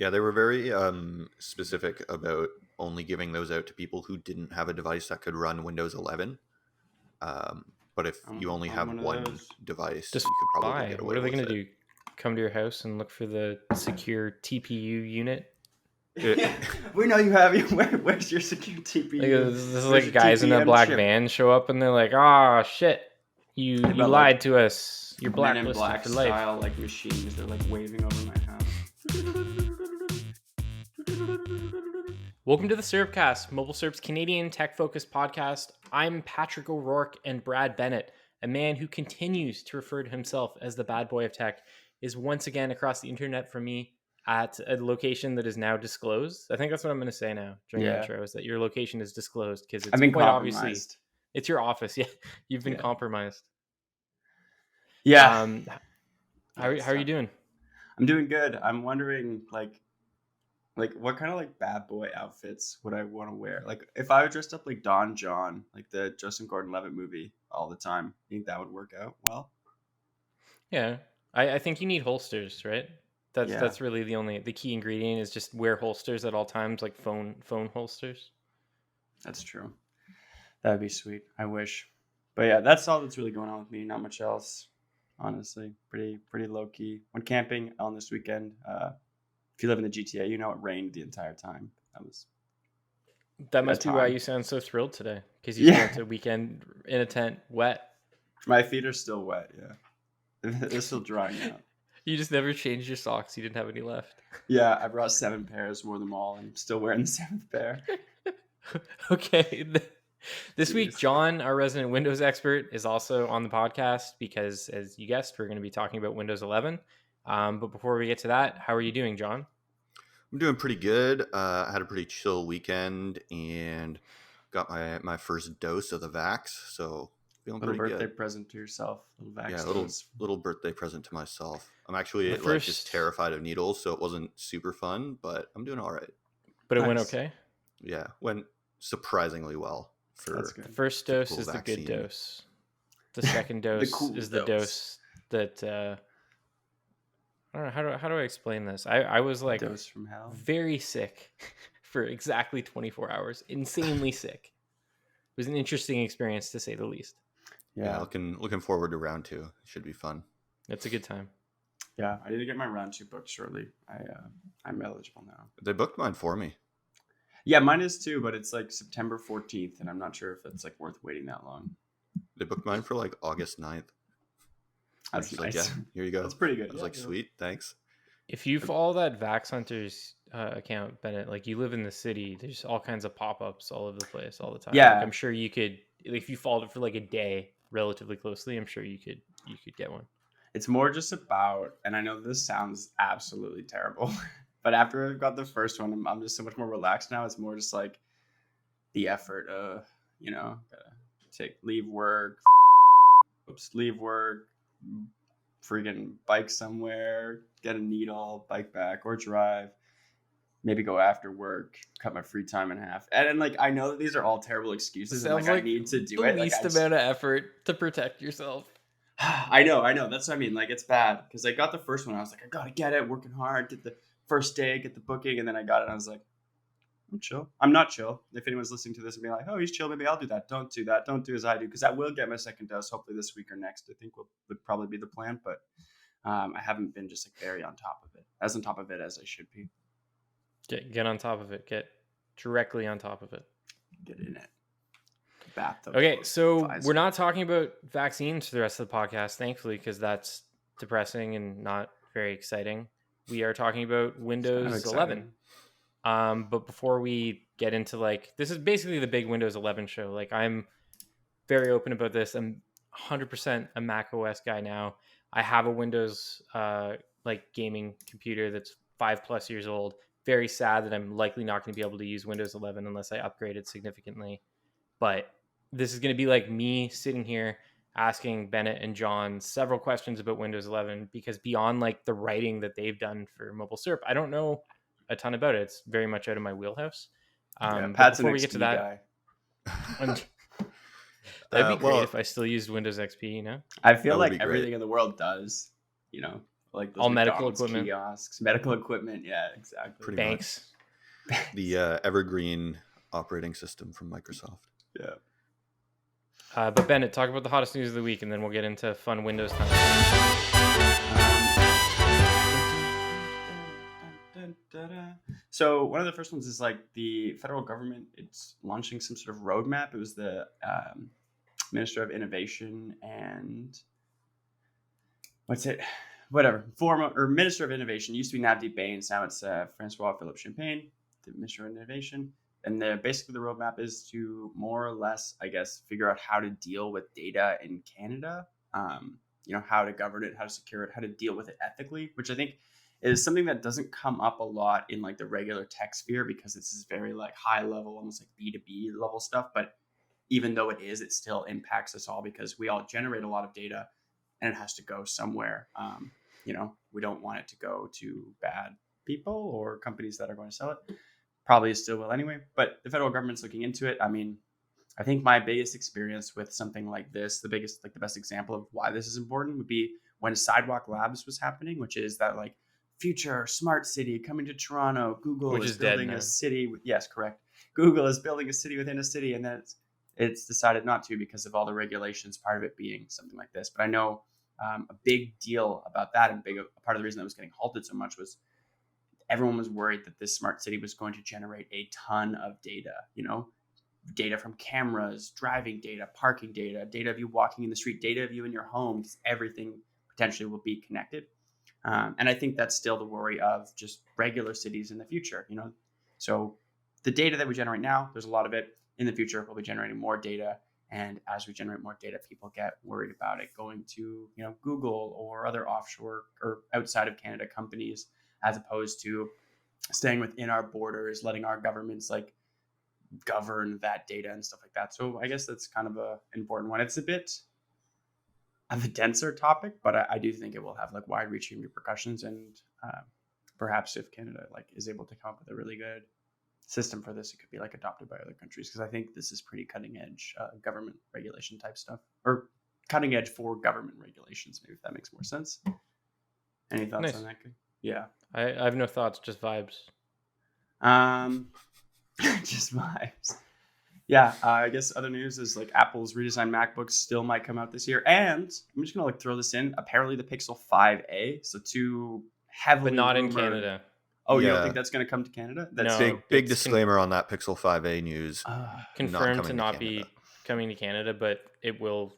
Yeah, they were very specific about only giving those out to people who didn't have a device that could run Windows 11. But if you only I'm have one of one those. device, Just you could probably buy. get What away are they with going to it. do? Come to your house and look for the secure TPU unit? We know you have you. Where's your secure TPU? Like, this is Where's like your guys in a TPM black chip? van show up and they're like, "Ah, shit, you But, lied like, to us. You're Men in blacklisted Black for life." style, like machines. They're like waving over my house. Welcome to the SyrupCast, MobileSyrup's Canadian tech-focused podcast. I'm Patrick O'Rourke, and Brad Bennett, a man who continues to refer to himself as the bad boy of tech, is once again across the internet from me at a location that is now disclosed. I think that's what I'm going to say now during the intro, is that your location is disclosed because it's I've been quite compromised. obviously it's your office. Yeah, you've been compromised. Yeah. How are you doing? I'm doing good. I'm wondering, like what kind of like bad boy outfits would I want to wear? Like if I were dressed up like Don John, like the Justin Gordon-Levitt movie all the time, you think that would work out well? Yeah, I think you need holsters, right? That's really the key ingredient is just wear holsters at all times, like phone holsters. That's true. That'd be sweet. I wish. But yeah, that's all that's really going on with me. Not much else, honestly. Pretty low key. Went camping on this weekend. If you live in the GTA, you know it rained the entire time. That must be why you sound so thrilled today, because you spent a weekend in a tent, wet. My feet are still wet. Yeah, they're still drying out. You just never changed your socks. You didn't have any left. Yeah, I brought 7 pairs, wore them all, and I'm still wearing the 7th pair. Okay. This week, John, our resident Windows expert, is also on the podcast because, as you guessed, we're going to be talking about Windows 11. But before we get to that, how are you doing, John? I'm doing pretty good. I had a pretty chill weekend and got my first dose of the vax, so feeling little pretty birthday good. present to yourself. Little vax little birthday present to myself. I'm actually just terrified of needles, so it wasn't super fun, but I'm doing all right. But it went okay? Yeah, went surprisingly well. That's good. The first dose is vaccine. The good dose. The second dose is the dose that... I don't know, how do I explain this? I was like dose from hell. Very sick for exactly 24 hours. Insanely sick. It was an interesting experience, to say the least. Yeah, looking forward to round 2. It should be fun. It's a good time. Yeah, I need to get my round 2 booked shortly. I'm eligible now. They booked mine for me. Yeah, mine is too, but it's like September 14th, and I'm not sure if it's like worth waiting that long. They booked mine for like August 9th. That's nice. Like, yeah, here you go. That's pretty good. I was like, sweet, thanks. If you follow that Vax Hunters account, Bennett, like you live in the city, there's all kinds of pop-ups all over the place all the time. Yeah, like, I'm sure you could, if you followed it for like a day relatively closely, I'm sure you could get one. It's more just about, and I know this sounds absolutely terrible, but after I've got the first one, I'm just so much more relaxed now. It's more just like the effort of, gotta leave work, freaking bike somewhere, get a needle, bike back, or drive, maybe go after work, cut my free time in half. And like, I know that these are all terrible excuses. And, like, I need to do it. The least amount of effort to protect yourself. I know. That's what I mean. Like, it's bad because I got the first one. I was like, I gotta get it, working hard, get the first day, get the booking, and then I got it. And I was like, I'm chill. I'm not chill. If anyone's listening to this and be like, oh, he's chill, maybe I'll do that. Don't do that. Don't do as I do, because I will get my second dose hopefully this week or next. I think would probably be the plan, but I haven't been just like very on top of it as I should be. Get on top of it. Get directly on top of it. Get in it. Bathtub. Okay, so we're not talking about vaccines for the rest of the podcast, thankfully, because that's depressing and not very exciting. We are talking about Windows 11. But before we get into this is basically the big Windows 11 show. Like, I'm very open about this. I'm 100% a Mac OS guy now. I have a Windows gaming computer that's 5+ years old. Very sad that I'm likely not going to be able to use Windows 11 unless I upgrade it significantly. But this is going to be like me sitting here asking Bennett and John several questions about Windows 11, because beyond the writing that they've done for MobileSyrup, I don't know a ton about it. It's very much out of my wheelhouse. Pat's before we get to that, that'd be great if I still used Windows XP. I feel like everything in the world does. like those all medical McDonald's equipment, kiosks, medical equipment. Yeah, exactly. Pretty banks. The Evergreen operating system from Microsoft. Yeah. But Bennett, talk about the hottest news of the week, and then we'll get into fun Windows time. So one of the first ones is like the federal government. It's launching some sort of roadmap. It was the Minister of Innovation and former Minister of Innovation. It used to be Navdeep Bains. Now it's Francois Philippe Champagne, the Minister of Innovation. And basically the roadmap is to more or less, I guess, figure out how to deal with data in Canada. How to govern it, how to secure it, how to deal with it ethically, which I think is something that doesn't come up a lot in like the regular tech sphere because this is very like high level, almost like B2B level stuff. But even though it still impacts us all because we all generate a lot of data and it has to go somewhere. We don't want it to go to bad people or companies that are going to sell it. Probably still will anyway, but the federal government's looking into it. I mean, I think my biggest experience with something like this, the best example of why this is important would be when Sidewalk Labs was happening, which is that like future smart city coming to Toronto. Google is building a city. Yes, correct. Google is building a city within a city, and then it's decided not to because of all the regulations, part of it being something like this. But I know a big deal about that, and a part of the reason that was getting halted so much was everyone was worried that this smart city was going to generate a ton of data, data from cameras, driving data, parking data, data of you walking in the street, data of you in your home, because everything potentially will be connected. And I think that's still the worry of just regular cities in the future, So the data that we generate now, there's a lot of it. In the future, we'll be generating more data. And as we generate more data, people get worried about it going to, Google or other offshore or outside of Canada companies, as opposed to staying within our borders, letting our governments like govern that data and stuff like that. So I guess that's kind of a important one. It's a bit of a denser topic, but I do think it will have like wide-reaching repercussions. And perhaps if Canada like is able to come up with a really good system for this, it could be like adopted by other countries, because I think this is pretty cutting edge government regulation type stuff, or cutting edge for government regulations, maybe, if that makes more sense. Any thoughts on that? Yeah, I have no thoughts, just vibes. Just vibes. Yeah, I guess other news is like Apple's redesigned MacBooks still might come out this year, and I'm just gonna like throw this in. Apparently, the Pixel 5a, so two heavily, but not rumored... in Canada. Oh, you don't think that's going to come to Canada? That's big disclaimer on that Pixel 5a news. Confirmed to not be coming to Canada, but it will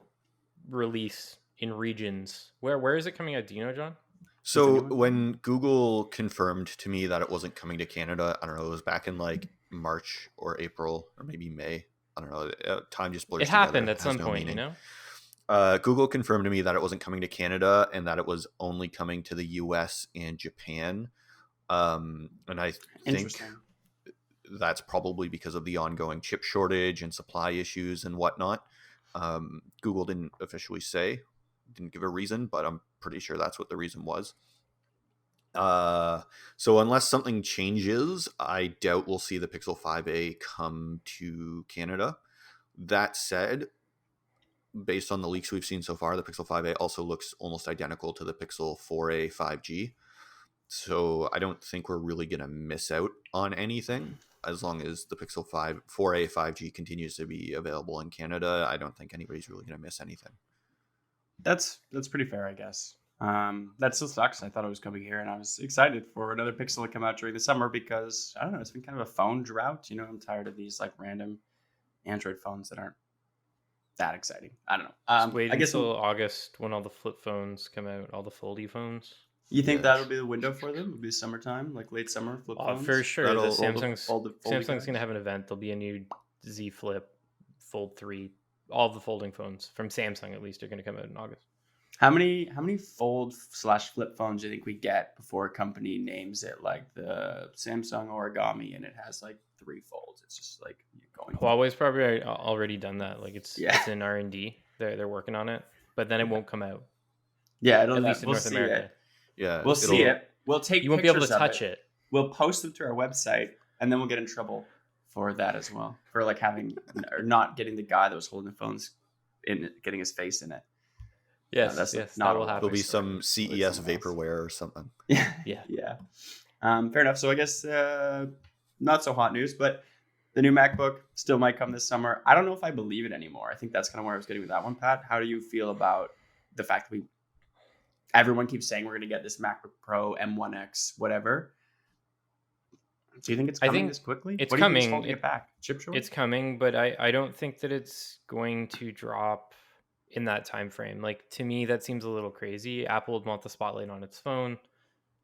release in regions. Where is it coming out? Do you know, John? So when Google confirmed to me that it wasn't coming to Canada, I don't know, it was back in like March or April or maybe May. I don't know. Time just blurs together. It happened at some point, Google confirmed to me that it wasn't coming to Canada and that it was only coming to the US and Japan. And I think that's probably because of the ongoing chip shortage and supply issues and whatnot. Google didn't officially say, didn't give a reason, but I'm pretty sure that's what the reason was. So unless something changes, I doubt we'll see the Pixel 5a come to Canada. That said, based on the leaks we've seen so far, the Pixel 5a also looks almost identical to the Pixel 4a 5G. So I don't think we're really going to miss out on anything as long as the Pixel 4a 5G continues to be available in Canada. I don't think anybody's really going to miss anything. That's pretty fair, I guess. That still sucks. I thought it was coming here, and I was excited for another Pixel to come out during the summer because, I don't know, it's been kind of a phone drought. I'm tired of these like random Android phones that aren't that exciting. I don't know. Just wait until August when all the flip phones come out, all the foldy phones. You think that'll be the window for them? It'll be summertime, like late summer flip phones? For sure. Samsung's going to have an event. There'll be a new Z Flip, Fold 3. All the folding phones from Samsung, at least, are going to come out in August. How many fold/flip phones do you think we get before a company names it like the Samsung Origami and it has like 3 folds? It's just like going. Huawei's probably already done that. Like it's in R&D. They're working on it, but then it won't come out. Yeah, at least in North America. Yeah, we'll see it. We'll take. You won't be able to touch it. We'll post them to our website, and then we'll get in trouble for that as well, for like having or not getting the guy that was holding the phones in, getting his face in it. Yes, that's yes, not that will a happen. There'll be story, some but CES something else. vaporware or something. Yeah. Yeah. Fair enough. So I guess not so hot news, but the new MacBook still might come this summer. I don't know if I believe it anymore. I think that's kind of where I was getting with that one, Pat. How do you feel about the fact that everyone keeps saying we're going to get this MacBook Pro, M1X, whatever? Do you think it's coming this quickly? It's what do you think is coming. holding it back? Chip shortage? It's coming, but I don't think that it's going to drop in that time frame. Like, to me, that seems a little crazy. Apple would want the spotlight on its phone.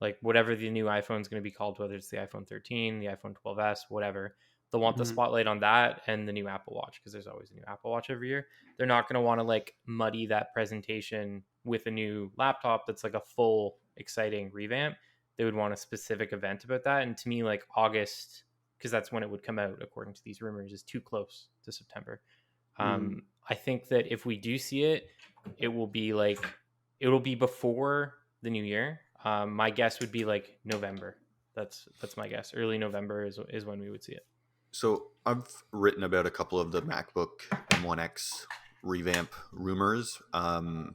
Like, whatever the new iPhone is going to be called, whether it's the iPhone 13, the iPhone 12s, whatever, they'll want the spotlight on that and the new Apple Watch, because there's always a new Apple Watch every year. They're not going to want to like muddy that presentation with a new laptop that's like a full exciting revamp. They would want a specific event about that. And to me, like August, because that's when it would come out according to these rumors, is too close to September. I think that if we do see it, it'll be before the new year. My guess would be like November. That's my guess. Early November is when we would see it. So I've written about a couple of the MacBook M1X revamp rumors, and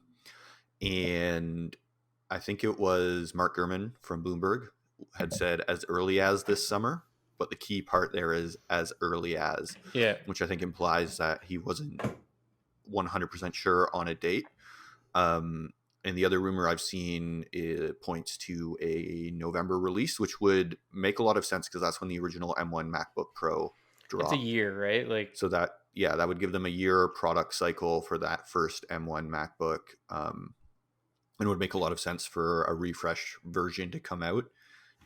I think it was Mark Gurman from Bloomberg had said as early as this summer, but the key part there is as early as, which I think implies that he wasn't 100% sure on a date. And the other rumor I've seen points to a November release, which would make a lot of sense because that's when the original M1 MacBook Pro dropped. It's a year, right? Like, so that would give them a year product cycle for that first M1 MacBook, and would make a lot of sense for a refresh version to come out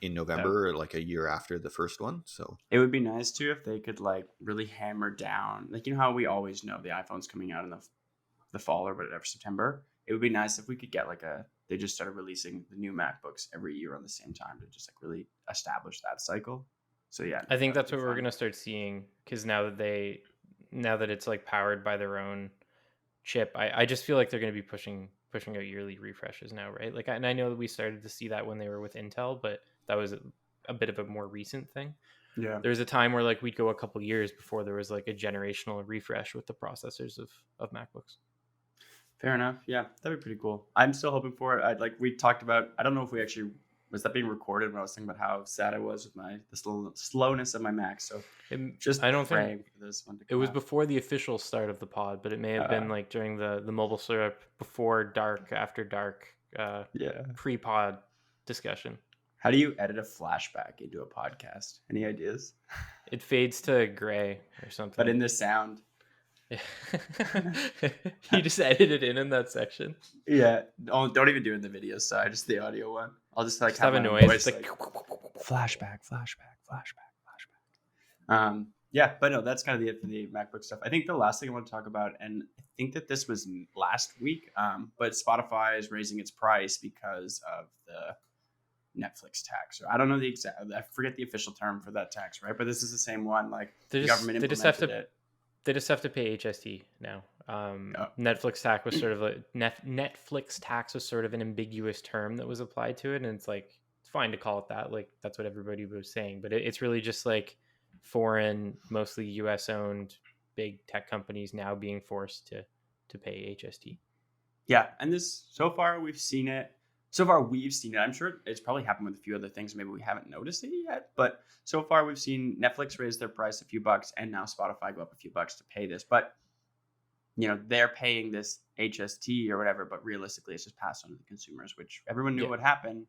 in November, like a year after the first one. So it would be nice too if they could like really hammer down, like, you know how we always know the iPhone's coming out in the fall or whatever, September. It would be nice if we could get like they just started releasing the new MacBooks every year on the same time to just like really establish that cycle. So yeah, I think that's what we're gonna start seeing, because now that it's like powered by their own chip, I just feel like they're gonna be pushing out yearly refreshes now, right? Like, and I know that we started to see that when they were with Intel, but that was a bit of a more recent thing. Yeah, there was a time where like we'd go a couple years before there was like a generational refresh with the processors of MacBooks. Fair enough. Yeah, that'd be pretty cool. I'm still hoping for it. We talked about, I don't know if we actually, was that being recorded when I was thinking about how sad I was with the slowness of my Mac. So I don't think for this one to it was before the official start of the pod, but it may have been like during the MobileSyrup before dark, after dark, pre-pod discussion. How do you edit a flashback into a podcast? Any ideas? It fades to gray or something. But in the sound. You just edit it in that section. Yeah. Don't even do it in the video side, just the audio one. I'll just like have a noise. Voice, like flashback. Yeah, but no, that's kind of it for the MacBook stuff. I think the last thing I want to talk about, and I think that this was last week, but Spotify is raising its price because of the Netflix tax. Or I don't know the exact, I forget the official term for that tax, right? But this is the same one. Like the government implemented it. They just have to pay HST now. Netflix tax was sort of Netflix tax was sort of an ambiguous term that was applied to it, and it's like it's fine to call it that. Like that's what everybody was saying, but it's really just like foreign, mostly U.S. owned big tech companies now being forced to pay HST. Yeah, and this so far we've seen it. I'm sure it's probably happened with a few other things. Maybe we haven't noticed it yet, but so far we've seen Netflix raise their price a few bucks and now Spotify go up a few bucks to pay this. But, they're paying this HST or whatever, but realistically it's just passed on to the consumers, which everyone knew would happen.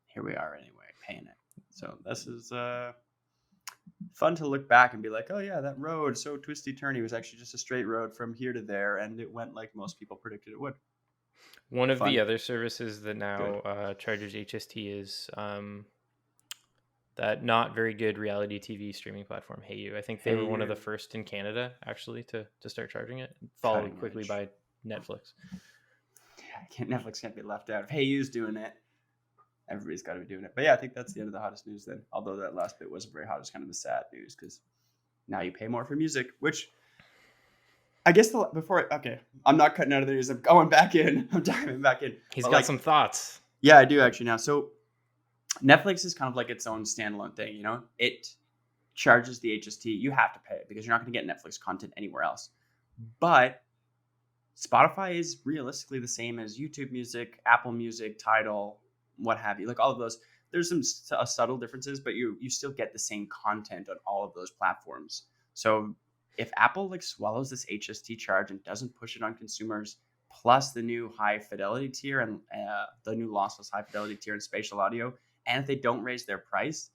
Here we are anyway, paying it. So this is fun to look back and be like, oh yeah, that road, so twisty-turny, was actually just a straight road from here to there, and it went like most people predicted it would. One of the other services that now charges HST is that not very good reality TV streaming platform, Hayu. I think they were one of the first in Canada, actually, to start charging it, followed quickly by Netflix. Yeah, Netflix can't be left out. If Hayu's doing it, everybody's got to be doing it. But yeah, I think that's the end of the hottest news then. Although that last bit wasn't very hot. It's kind of the sad news because now you pay more for music, which... I guess I'm not cutting out of the news. I'm going back in. I'm diving back in. He's got some thoughts. Yeah, I do actually now. So Netflix is kind of like its own standalone thing. It charges the HST. You have to pay it because you're not going to get Netflix content anywhere else. But Spotify is realistically the same as YouTube Music, Apple Music, Tidal, what have you. Like all of those, there's some subtle differences, but you still get the same content on all of those platforms. So if Apple like swallows this HST charge and doesn't push it on consumers, plus the new high fidelity tier and the new lossless high fidelity tier and spatial audio, and if they don't raise their price,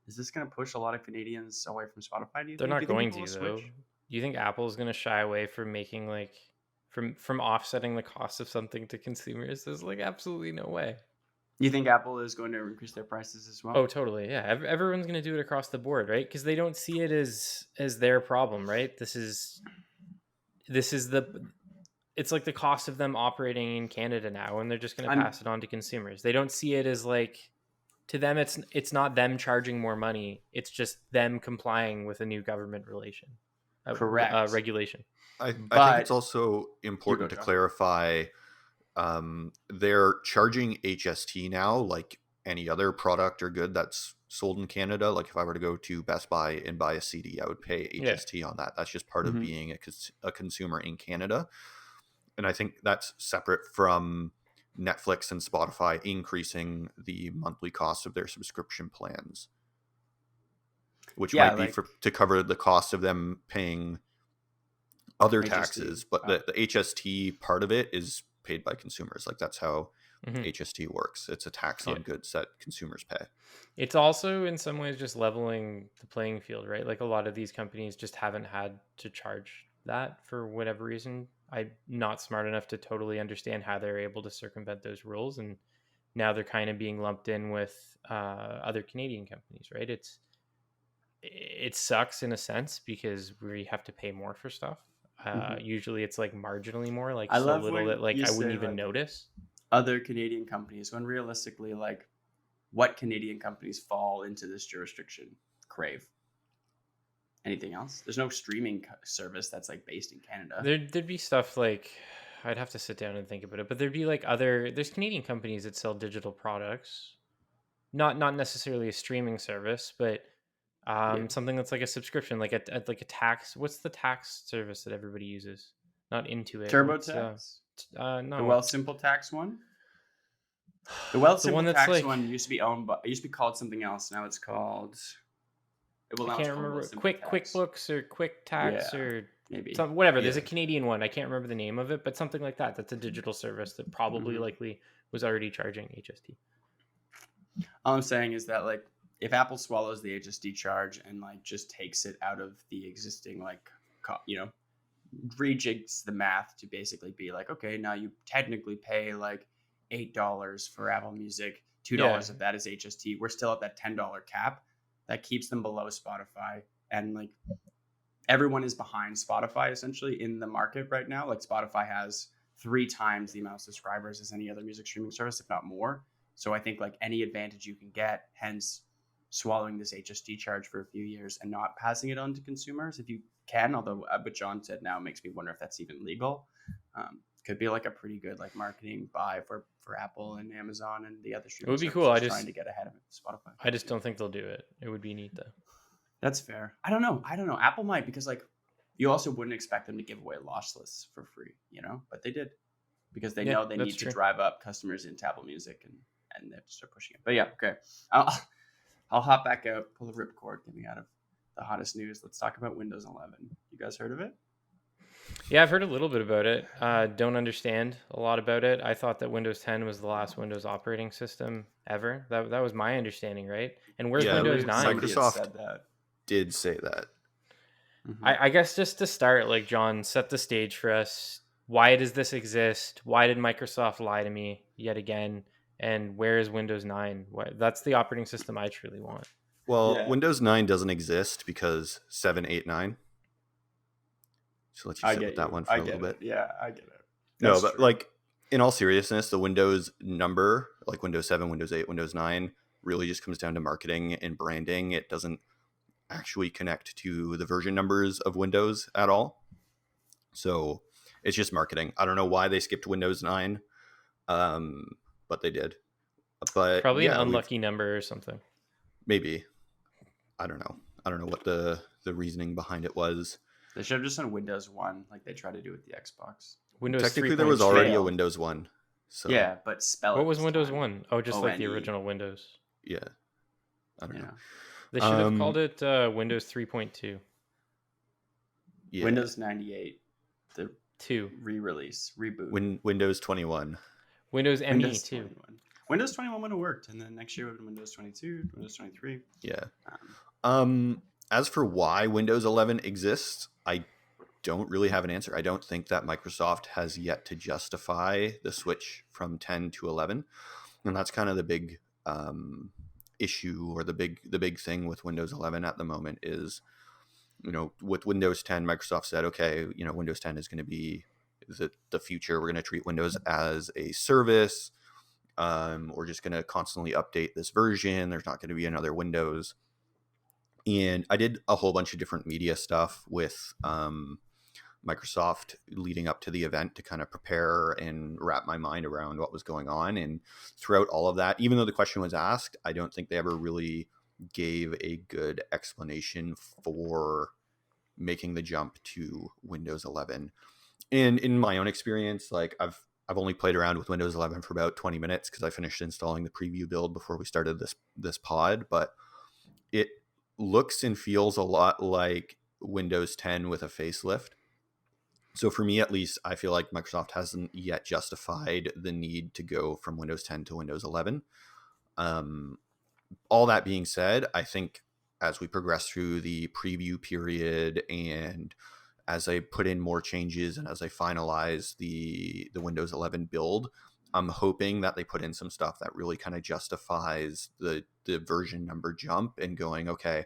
is this going to push a lot of Canadians away from Spotify? Do you They're think? not Do you think going people to will though. switch? Do you think Apple's going to shy away from making like from offsetting the cost of something to consumers? There's like absolutely no way. You think Apple is going to increase their prices as well? Oh, totally. Yeah, everyone's going to do it across the board, right? Because they don't see it as their problem, right? This is it's like the cost of them operating in Canada now, and they're just going to pass it on to consumers. They don't see it as like, to them it's not them charging more money. It's just them complying with a new government Correct. regulation. I think it's also important to John. clarify. They're charging HST now like any other product or good that's sold in Canada. Like if I were to go to Best Buy and buy a CD, I would pay HST on that. That's just part of being a consumer in Canada. And I think that's separate from Netflix and Spotify increasing the monthly cost of their subscription plans, which might be to cover the cost of them paying other taxes. But the HST part of it is paid by consumers. Like that's how HST works. It's a tax on goods that consumers pay. It's also in some ways just leveling the playing field, right? Like a lot of these companies just haven't had to charge that for whatever reason. I'm not smart enough to totally understand how they're able to circumvent those rules, and now they're kind of being lumped in with other Canadian companies, right? It sucks in a sense because we have to pay more for stuff. Usually it's like marginally more, like so little that like I wouldn't even notice. Other Canadian companies, when realistically, like what Canadian companies fall into this jurisdiction? Crave. Anything else? There's no streaming service that's like based in Canada. There'd be stuff like, I'd have to sit down and think about it, but there'd be like there's Canadian companies that sell digital products, not necessarily a streaming service, but something that's like a subscription, like a tax. What's the tax service that everybody uses? Not Intuit. TurboTax. No, the Wealthsimple tax one. The Wealthsimple tax one used to be owned, but it used to be called something else. Now it's called. I can't remember. QuickBooks or Quick Tax or maybe whatever. There's a Canadian one. I can't remember the name of it, but something like that. That's a digital service that probably likely was already charging HST. All I'm saying is that like if Apple swallows the HST charge and like just takes it out of the existing like rejigs the math to basically be like, okay, now you technically pay like $8 for Apple Music, $2 of that is HST. We're still at that $10 cap. That keeps them below Spotify, and like everyone is behind Spotify essentially in the market right now. Like Spotify has 3 times the amount of subscribers as any other music streaming service, if not more. So I think like any advantage you can get, hence swallowing this HST charge for a few years and not passing it on to consumers if you can. Although what John said now makes me wonder if that's even legal. Could be like a pretty good like marketing buy for Apple and Amazon and the other streaming. It would be cool. I just trying to get ahead of it. Spotify. I just don't think they'll do it. It would be neat though. That's fair. I don't know. Apple might, because like you also wouldn't expect them to give away lossless for free, but they did because they know they need to drive up customers into Apple Music and they have to start pushing it. But yeah, okay. I'll hop back out, pull the ripcord, get me out of the hottest news. Let's talk about Windows 11. You guys heard of it? Yeah, I've heard a little bit about it. Don't understand a lot about it. I thought that Windows 10 was the last Windows operating system ever. That was my understanding, right? And where's Windows 9? Microsoft did say that. I guess just to start, like John, set the stage for us. Why does this exist? Why did Microsoft lie to me yet again? And where is Windows 9? That's the operating system I truly want. Well, Windows 9 doesn't exist because 789. So let's sit with that one for a little bit. Yeah, I get it. That's true. Like in all seriousness, the Windows number, like Windows 7, Windows 8, Windows 9, really just comes down to marketing and branding. It doesn't actually connect to the version numbers of Windows at all. So it's just marketing. I don't know why they skipped Windows 9, but they did. But probably an unlucky number or something. Maybe. I don't know. I don't know what the reasoning behind it was. They should have just done Windows 1 like they try to do with the Xbox. Windows Technically, there was already a failed. Windows 1. So Yeah, but spell it. What was this Windows time. 1? Oh, just like the ONE. original Windows. yeah, I don't Yeah. know. They should have called it Windows 3.2. Yeah, Windows 98, the 2. re-release, reboot. Windows 21. Windows ME Windows 2. 21. Windows 21 would have worked, and then next year would have been Windows 22, Windows 23. Yeah. Um, As for why Windows 11 exists, I don't really have an answer. I don't think that Microsoft has yet to justify the switch from 10 to 11, and that's kind of the big issue, or the big thing with Windows 11 at the moment is, with Windows 10, Microsoft said, okay, Windows 10 is going to be the future. We're going to treat Windows as a service. We're just going to constantly update this version. There's not going to be another Windows. And I did a whole bunch of different media stuff with Microsoft leading up to the event to kind of prepare and wrap my mind around what was going on. And throughout all of that, even though the question was asked, I don't think they ever really gave a good explanation for making the jump to Windows 11. And in my own experience, like I've only played around with Windows 11 for about 20 minutes because I finished installing the preview build before we started this pod, but it looks and feels a lot like Windows 10 with a facelift. So for me, at least, I feel like Microsoft hasn't yet justified the need to go from Windows 10 to Windows 11. All that being said, I think as we progress through the preview period and as I put in more changes and as I finalize the Windows 11 build, I'm hoping that they put in some stuff that really kind of justifies the version number jump and going, okay,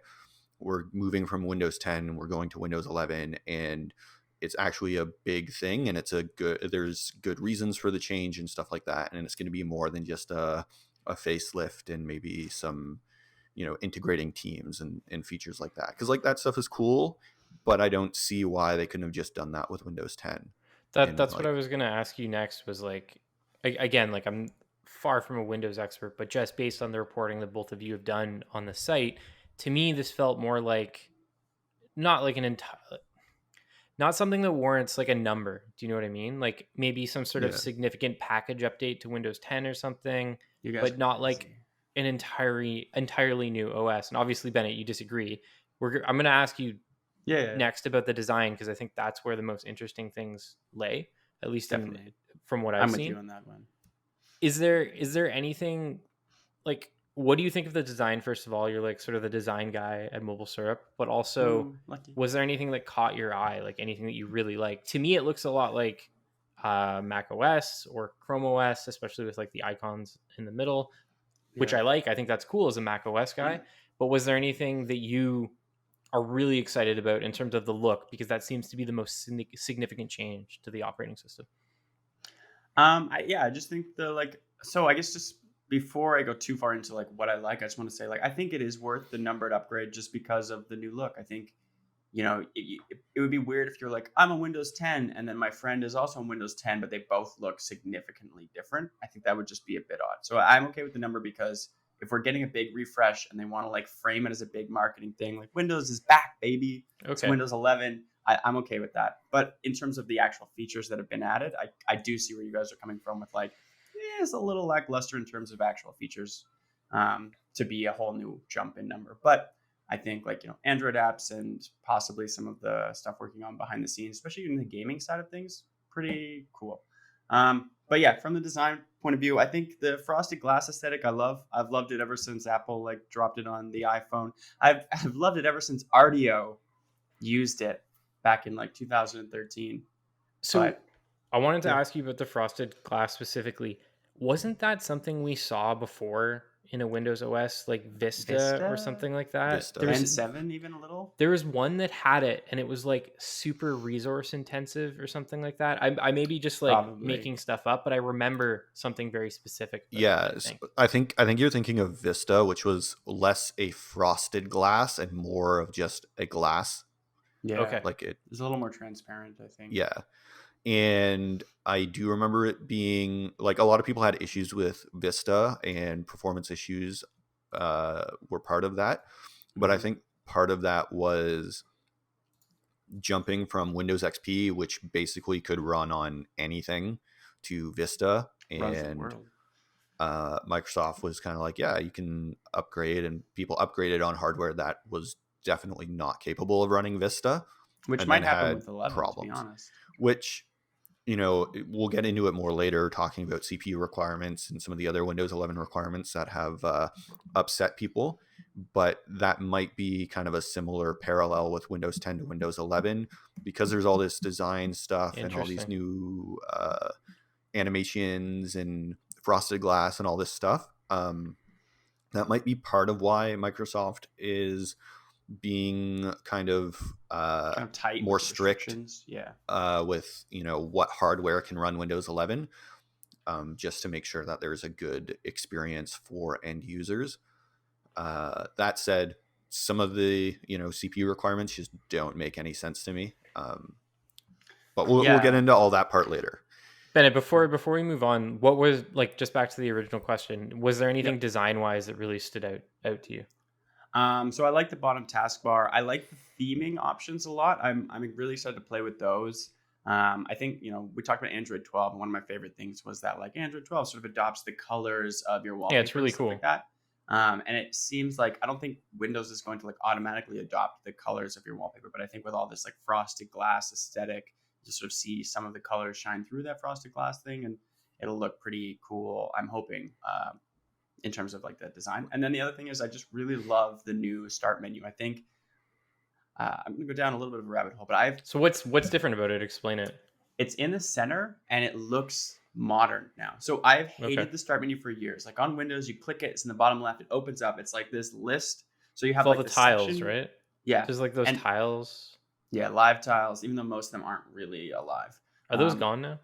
we're moving from Windows 10 and we're going to Windows 11, and it's actually a big thing, and there's good reasons for the change and stuff like that, and it's going to be more than just a facelift and maybe some integrating teams and features like that, because like that stuff is cool, but I don't see why they couldn't have just done that with Windows 10. That's what I was going to ask you next, was like, again, like I'm far from a Windows expert, but just based on the reporting that both of you have done on the site, to me this felt more like not like not something that warrants like a number. Do you know what I mean? Like maybe some sort of significant package update to Windows 10 or something, but not like an entirely new OS. And obviously, Bennett, you disagree. I'm going to ask you next about the design, because I think that's where the most interesting things lay, at least from what I've seen. I'm with you on that one. Is there anything, like, what do you think of the design? First of all, you're like sort of the design guy at MobileSyrup, but also was there anything that caught your eye, like anything that you really liked? To me, it looks a lot like Mac OS or Chrome OS, especially with like the icons in the middle, which I like. I think that's cool as a Mac OS guy. But was there anything that you are really excited about in terms of the look? Because that seems to be the most significant change to the operating system. I just think I guess just before I go too far into like what I like, I just want to say, like, I think it is worth the numbered upgrade just because of the new look. I think, it would be weird if you're like, I'm a Windows 10 and then my friend is also on Windows 10, but they both look significantly different. I think that would just be a bit odd. So I'm okay with the number, because if we're getting a big refresh and they want to like frame it as a big marketing thing, like Windows is back, baby. Okay. It's Windows 11. I'm okay with that. But in terms of the actual features that have been added, I do see where you guys are coming from with like, it's a little lackluster in terms of actual features to be a whole new jump in number. But I think like, Android apps and possibly some of the stuff working on behind the scenes, especially in the gaming side of things, pretty cool. But yeah, from the design point of view, I think the frosted glass aesthetic I love. I've loved it ever since Apple like dropped it on the iPhone. I've loved it ever since Ardeo used it back in like 2013. So I wanted to ask you about the frosted glass specifically. Wasn't that something we saw before in a Windows OS, like Vista or something like that? Vista. N7 even a little? There was one that had it, and it was like super resource intensive or something like that. I may be just like making stuff up, but I remember something very specific. I think you're thinking of Vista, which was less a frosted glass and more of just a glass. Yeah. Okay. Like it was a little more transparent, I think. Yeah. And I do remember it being like a lot of people had issues with Vista, and performance issues were part of that. But I think part of that was jumping from Windows XP, which basically could run on anything, to Vista, Runs the and world. Microsoft was kind of like, yeah, you can upgrade, and people upgraded on hardware that was definitely not capable of running Vista, Which and might then happen had with 11, problems, to be honest. which, we'll get into it more later, talking about CPU requirements and some of the other Windows 11 requirements that have upset people. But that might be kind of a similar parallel with Windows 10 to Windows 11, because there's all this design stuff and all these new animations and frosted glass and all this stuff. That might be part of why Microsoft is being kind of Tight, more with strict, with what hardware can run Windows 11, just to make sure that there's a good experience for end users. That said, some of the CPU requirements just don't make any sense to me, but we'll get into all that part later. Bennett, before we move on, what was, like, just back to the original question, was there anything design wise that really stood out to you? So I like the bottom taskbar. I like the theming options a lot. I'm really excited to play with those. I think, we talked about Android 12, and one of my favorite things was that, like, Android 12 sort of adopts the colors of your wallpaper. Yeah, it's really cool. Like that. And it seems like, I don't think Windows is going to like automatically adopt the colors of your wallpaper, but I think with all this like frosted glass aesthetic, you sort of see some of the colors shine through that frosted glass thing, and it'll look pretty cool, I'm hoping, in terms of like the design. And then the other thing is, I just really love the new start menu. I think I'm gonna go down a little bit of a rabbit hole, but so what's different about it? Explain it. It's in the center and it looks modern now. So I've hated the start menu for years. Like on Windows, you click it, it's in the bottom left, it opens up, it's like this list. So you have all like the tiles, section, right? Yeah, just like those tiles. Yeah, live tiles, even though most of them aren't really alive. Are those gone now?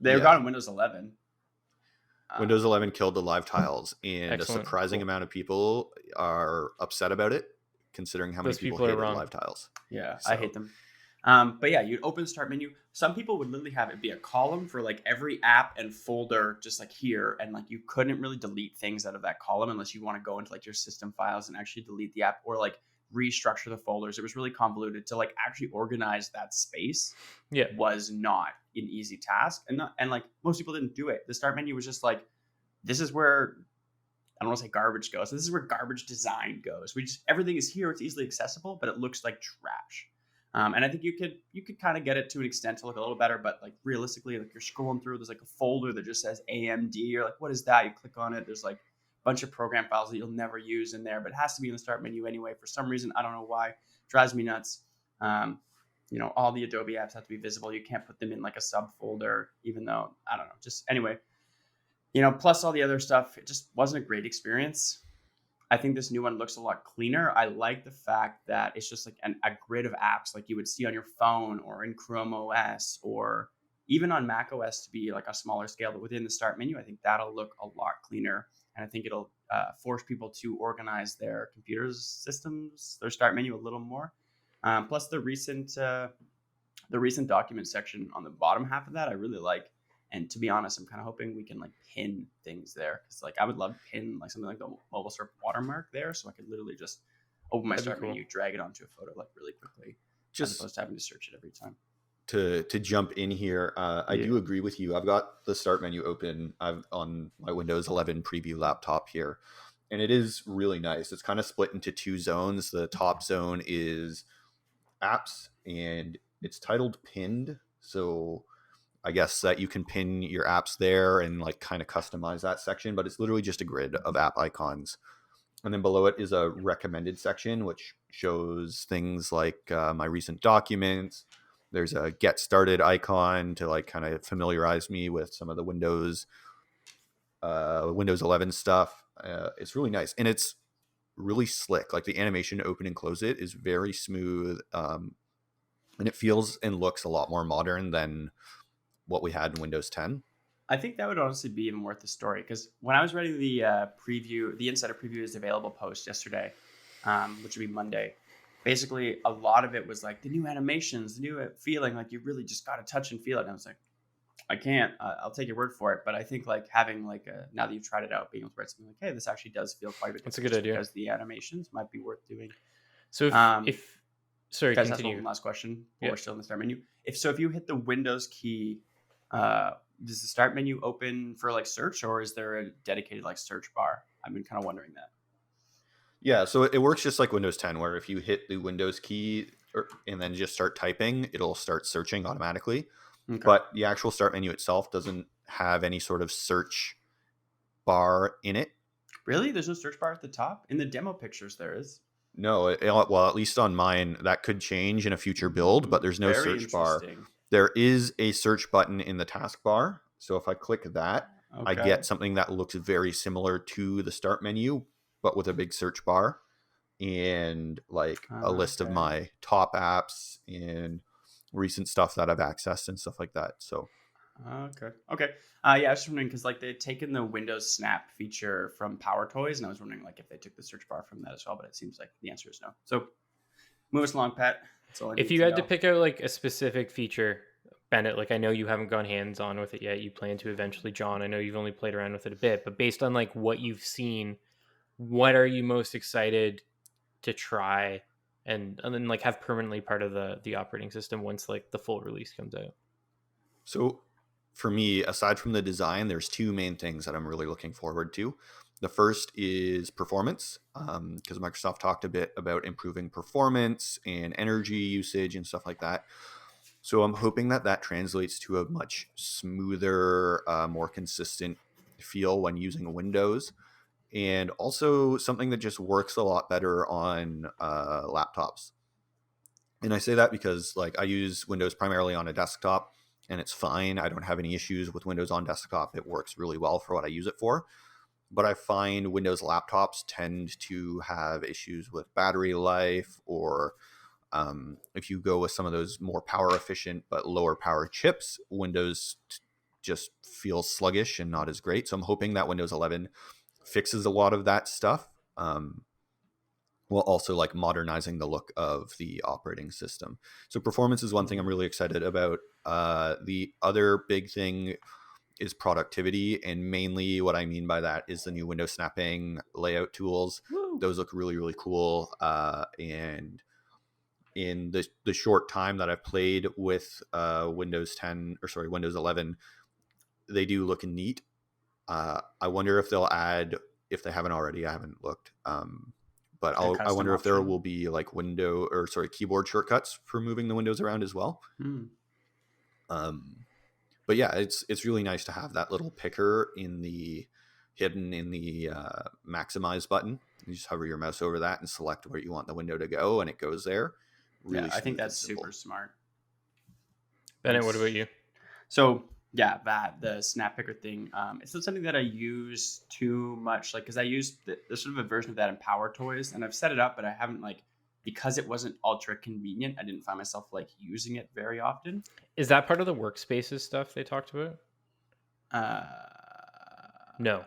They're gone in Windows 11. Windows 11 killed the live tiles, and a surprising amount of people are upset about it, considering how many people hated live tiles. Yeah, so I hate them. But yeah, you'd open the start menu. Some people would literally have it be a column for like every app and folder, just like here, and like you couldn't really delete things out of that column unless you want to go into like your system files and actually delete the app, or like restructure the folders. It was really convoluted. To like actually organize that space was not an easy task, and like most people didn't do it. The start menu was just like, this is where, I don't want to say garbage goes, this is where garbage design goes. Everything is here, it's easily accessible, but it looks like trash. And I think you could kind of get it to an extent to look a little better, but like realistically, like you're scrolling through, there's like a folder that just says AMD. You're like, what is that? You click on it, there's like a bunch of program files that you'll never use in there, but it has to be in the start menu anyway. For some reason, I don't know why, drives me nuts. All the Adobe apps have to be visible. You can't put them in like a subfolder, even though, I don't know, just anyway, plus all the other stuff, it just wasn't a great experience. I think this new one looks a lot cleaner. I like the fact that it's just like a grid of apps like you would see on your phone or in Chrome OS or even on Mac OS to be like a smaller scale. But within the start menu, I think that'll look a lot cleaner. And I think it'll force people to organize their computers, systems, their start menu a little more. Plus the recent document section on the bottom half of that, I really like. And to be honest, I'm kind of hoping we can like pin things there, because like I would love to pin like something like the MobileSyrup watermark there, so I could literally just open my start menu, drag it onto a photo like really quickly, as opposed to having to search it every time. To jump in here, I do agree with you. I've got the start menu open on my Windows 11 preview laptop here, and it is really nice. It's kind of split into two zones. The top zone is apps, and it's titled pinned, so I guess that you can pin your apps there and like kind of customize that section, but it's literally just a grid of app icons. And then below it is a recommended section, which shows things like my recent documents. There's a get started icon to like kind of familiarize me with some of the Windows 11 stuff. It's really nice. And it's really slick. Like the animation to open and close it is very smooth. And it feels and looks a lot more modern than what we had in Windows 10. I think that would honestly be even worth the story, because when I was writing the preview, the insider preview is available post yesterday, which would be Monday. Basically, a lot of it was like the new animations, the new feeling, like you really just got to touch and feel it. And I was like, I can't, I'll take your word for it. But I think like having like now that you've tried it out, being able to write something like, hey, this actually does feel quite a bit. That's a good idea. Because the animations might be worth doing. So if Sorry, Guys, that's continue. one last question. Yeah. We're still in the start menu. If you hit the Windows key, does the start menu open for like search, or is there a dedicated like search bar? I've been kind of wondering that. Yeah, so it works just like Windows 10, where if you hit the Windows key and then just start typing, it'll start searching automatically. Okay. But the actual start menu itself doesn't have any sort of search bar in it. Really? There's no search bar at the top? In the demo pictures, there is. No, well, at least on mine, that could change in a future build, but there's no Very search bar. interesting. There is a search button in the taskbar. So if I click that, I Okay. get something that looks very similar to the start menu, but with a big search bar and like a list of Okay. my top apps and recent stuff that I've accessed and stuff like that. So Okay. Yeah, I was just wondering because like they'd taken the Windows Snap feature from Power Toys, and I was wondering like if they took the search bar from that as well. But it seems like the answer is no. So move us along, Pat. That's all I If need you had to know. pick out like a specific feature, Bennett, like I know you haven't gone hands on with it yet. You plan to eventually, John. I know you've only played around with it a bit, but based on like what you've seen, what are you most excited to try and then like have permanently part of the operating system once like the full release comes out? So for me, aside from the design, there's two main things that I'm really looking forward to. The first is performance, because Microsoft talked a bit about improving performance and energy usage and stuff like that. So I'm hoping that translates to a much smoother, more consistent feel when using Windows, and also something that just works a lot better on laptops. And I say that because like I use Windows primarily on a desktop, and it's fine. I don't have any issues with Windows on desktop. It works really well for what I use it for. But I find Windows laptops tend to have issues with battery life, or if you go with some of those more power efficient but lower power chips, Windows just feels sluggish and not as great. So I'm hoping that Windows 11 fixes a lot of that stuff, while also like modernizing the look of the operating system. So performance is one thing I'm really excited about. The other big thing is productivity, and mainly what I mean by that is the new window snapping layout tools. Woo. Those look really, really cool. And in the short time that I've played with Windows 11, they do look neat. I wonder if they'll add, if they haven't already, I haven't looked. But I custom wonder if there option? will be like keyboard shortcuts for moving the windows around as well. But yeah, it's really nice to have that little picker hidden in the maximize button. You just hover your mouse over that and select where you want the window to go, and it goes there. Really, Yeah, I think smooth and that's simple. super smart. Bennett, what about you? So yeah, the snap picker thing. It's not something that I use too much, like because I use there's sort of a version of that in Power Toys, and I've set it up, but I haven't like because it wasn't ultra convenient. I didn't find myself like using it very often. Is that part of the workspaces stuff they talked about? No.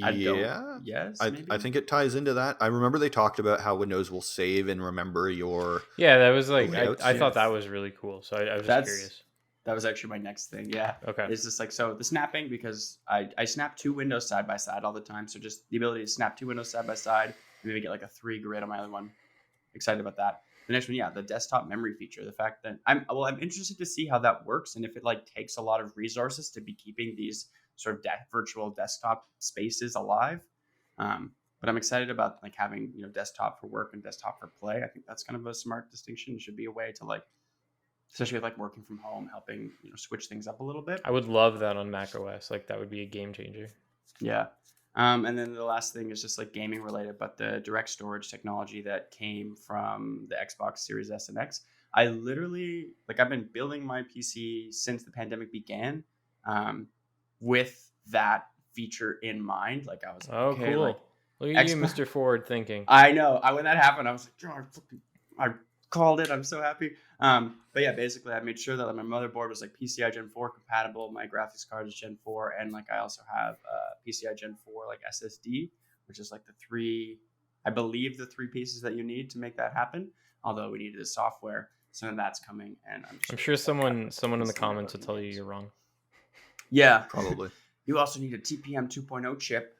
I Yeah, don't. Yes, I maybe. think it ties into that. I remember they talked about how Windows will save and remember your Yeah, that was like layouts. I thought that was really cool. So I was just curious. That was actually my next thing. Yeah. Okay. It's just like, so the snapping, because I snap two windows side by side all the time. So just the ability to snap two windows side by side, and maybe get like a 3 grid on my other one. Excited about that. The next one, yeah, the desktop memory feature. The fact that I'm interested to see how that works, and if it like takes a lot of resources to be keeping these sort of virtual desktop spaces alive. But I'm excited about like having, desktop for work and desktop for play. I think that's kind of a smart distinction. It should be a way to like, especially with like working from home, helping switch things up a little bit. I would love that on Mac OS. Like that would be a game changer. Yeah. And then the last thing is just like gaming related, but the direct storage technology that came from the Xbox Series S and X. I literally I've been building my PC since the pandemic began, with that feature in mind. Like I was like, okay, cool. like, Look at you, Mr. Forward thinking. I know. When that happened, I was like, I called it. I'm so happy. But yeah, basically I made sure that my motherboard was like PCI Gen 4 compatible. My graphics card is Gen 4. And like, I also have PCI Gen 4, like SSD, which is like I believe the 3 pieces that you need to make that happen. Although we needed the software. So that's coming. And I'm sure someone in the comments will tell you you're wrong. Yeah, probably. You also need a TPM 2.0 chip.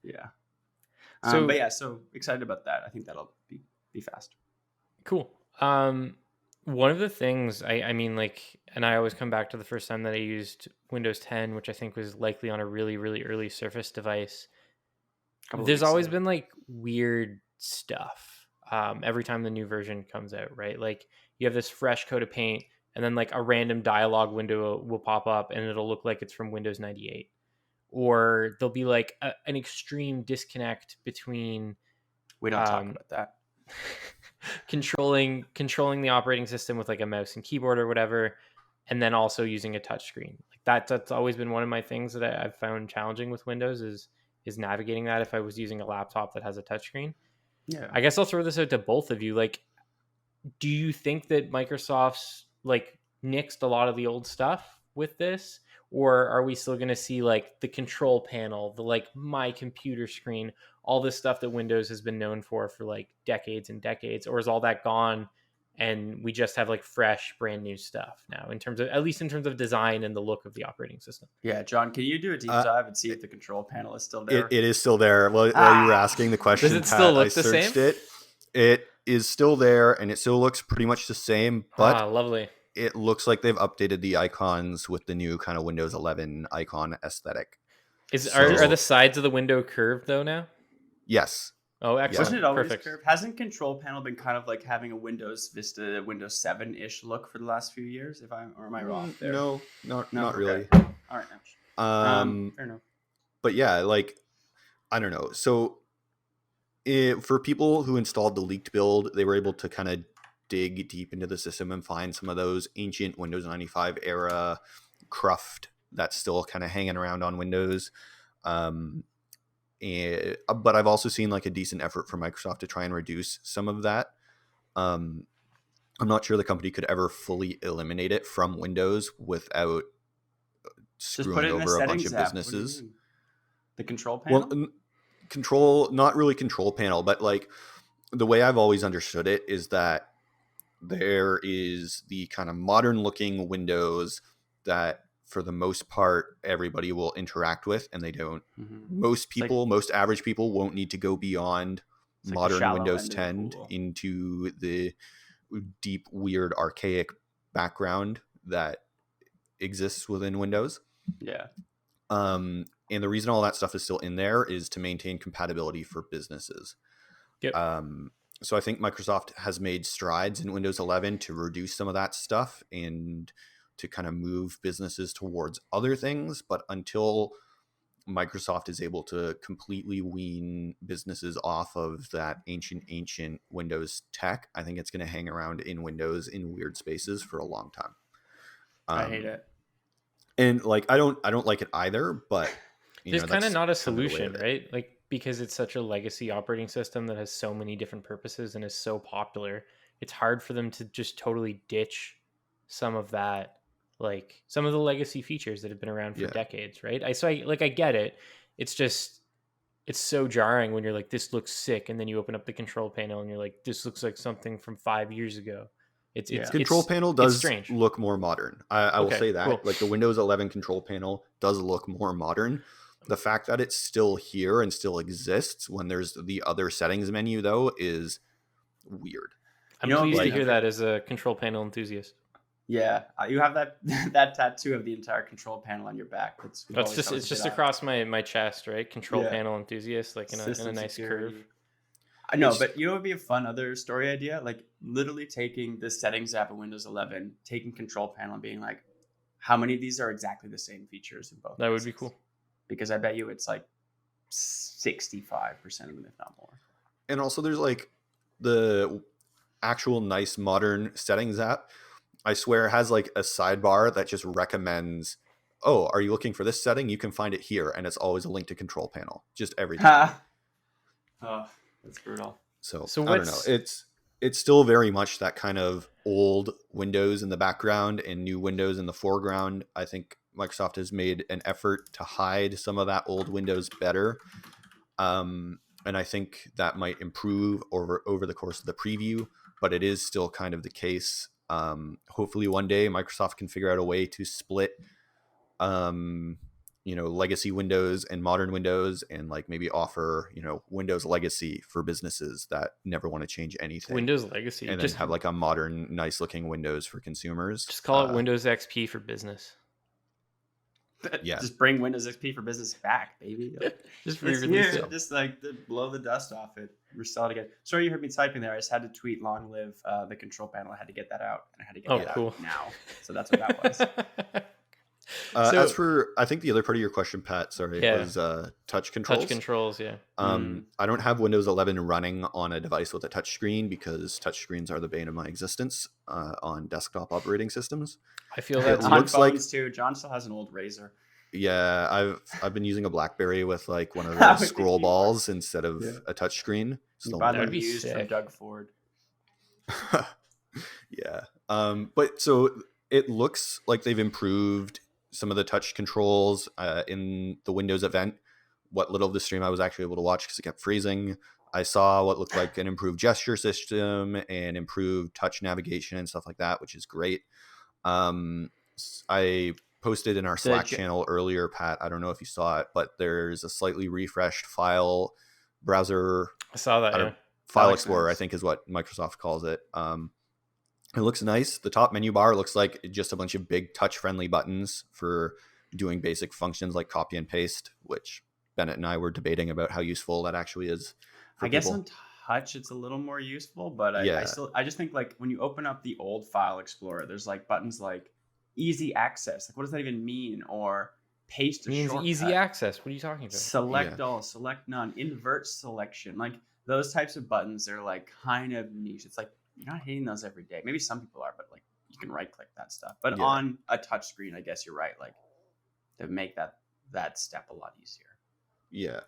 Yeah. But yeah, so excited about that. I think that'll be be fast. Cool. One of the things I mean, like, and I always come back to the first time that I used Windows 10, which I think was likely on a really, really early Surface device. There's always been like weird stuff every time the new version comes out, right? Like you have this fresh coat of paint, and then like a random dialog window will pop up, and it'll look like it's from Windows 98, or there'll be like an extreme disconnect between. We don't talk about that. controlling the operating system with like a mouse and keyboard or whatever, and then also using a touchscreen. Like that's always been one of my things that I've found challenging with Windows is navigating that if I was using a laptop that has a touchscreen. Yeah. I guess I'll throw this out to both of you. Like, do you think that Microsoft's like nixed a lot of the old stuff with this? Or are we still going to see like the control panel, the like my computer screen, all this stuff that Windows has been known for like decades and decades? Or is all that gone and we just have like fresh, brand new stuff now in terms of, at least in terms of design and the look of the operating system? Yeah, John, can you do a deep dive and see if the control panel is still there? It is still there. While you were asking the question, does it still look the same? It is still there, and it still looks pretty much the same. But lovely. It looks like they've updated the icons with the new kind of Windows 11 icon aesthetic. Are the sides of the window curved though now? Yes. Oh, excellent. Wasn't it always Perfect. curved? Hasn't control panel been kind of like having a Windows Vista, Windows 7-ish look for the last few years? Am I wrong there? No, not really. All right. Fair enough. But yeah, like, I don't know. So for people who installed the leaked build, they were able to kind of dig deep into the system and find some of those ancient Windows 95 era cruft that's still kind of hanging around on Windows. But I've also seen like a decent effort from Microsoft to try and reduce some of that. I'm not sure the company could ever fully eliminate it from Windows without screwing over a bunch of businesses. The control panel? Well, not really control panel, but like the way I've always understood it is that there is the kind of modern looking Windows that for the most part everybody will interact with, and they don't. Mm-hmm. Most average people won't need to go beyond modern Windows 10 into the deep, weird, archaic background that exists within Windows. Yeah. And the reason all that stuff is still in there is to maintain compatibility for businesses. Yep. So I think Microsoft has made strides in Windows 11 to reduce some of that stuff and to kind of move businesses towards other things. But until Microsoft is able to completely wean businesses off of that ancient Windows tech, I think it's going to hang around in Windows in weird spaces for a long time. I hate it. And like, I don't like it either, but there's kind of not a solution, right? Like, because it's such a legacy operating system that has so many different purposes and is so popular, it's hard for them to just totally ditch some of that, like some of the legacy features that have been around for decades, right? I get it. It's just, it's so jarring when you're like, this looks sick, and then you open up the control panel and you're like, this looks like something from 5 years ago. Control panel does look more modern. I will say that. Cool. Like the Windows 11 control panel does look more modern. The fact that it's still here and still exists when there's the other settings menu, though, is weird. I'm pleased to hear that as a control panel enthusiast. Yeah, you have that tattoo of the entire control panel on your back. It's just across my chest, right? Control panel enthusiast, like in a nice curve. I know, but you know what would be a fun other story idea? Like literally taking the settings app in Windows 11, taking control panel and being like, how many of these are exactly the same features in both? That would be cool. Because I bet you it's like 65% of them, if not more. And also there's like the actual nice modern settings app, I swear, has like a sidebar that just recommends, oh, are you looking for this setting? You can find it here. And it's always a link to control panel. Just everything. Oh, that's brutal. So I don't know. It's still very much that kind of old Windows in the background and new Windows in the foreground. I think Microsoft has made an effort to hide some of that old Windows better. And I think that might improve over the course of the preview, but it is still kind of the case. Hopefully one day Microsoft can figure out a way to split legacy Windows and modern Windows, and like maybe offer, Windows Legacy for businesses that never want to change anything. Windows Legacy. And then have like a modern, nice looking Windows for consumers. Just call it Windows XP for business. Yeah. Just bring Windows XP for business back, baby. Just re-release it. Just like blow the dust off it. Restart it again. Sorry you heard me typing there. I just had to tweet long live the control panel. I had to get that out. And I had to get that out now. So that's what that was. As for, I think the other part of your question, Pat, was touch controls. Touch controls, yeah. I don't have Windows 11 running on a device with a touch screen because touch screens are the bane of my existence on desktop operating systems. I feel that on phones like, too. John still has an old Razor. Yeah, I've been using a BlackBerry with like one of those scroll balls instead of a touch screen. That'd be used from Doug Ford. Yeah. But so it looks like they've improved some of the touch controls in the Windows event. What little of the stream I was actually able to watch because it kept freezing. I saw what looked like an improved gesture system and improved touch navigation and stuff like that, which is great. I posted in our Slack channel earlier, Pat. I don't know if you saw it, but there's a slightly refreshed file browser. I saw that. File Explorer, I think is what Microsoft calls it. It looks nice. The top menu bar looks like just a bunch of big touch-friendly buttons for doing basic functions like copy and paste, which Bennett and I were debating about how useful that actually is. I guess on touch it's a little more useful, but I just think like when you open up the old File Explorer, there's like buttons like easy access. Like what does that even mean? Or paste a shortcut. Easy access. What are you talking about? Select all, select none, invert selection. Like those types of buttons are like kind of niche. It's like you're not hitting those every day. Maybe some people are, but like you can right click that stuff. But on a touch screen, I guess you're right. Like to make that step a lot easier. Yeah.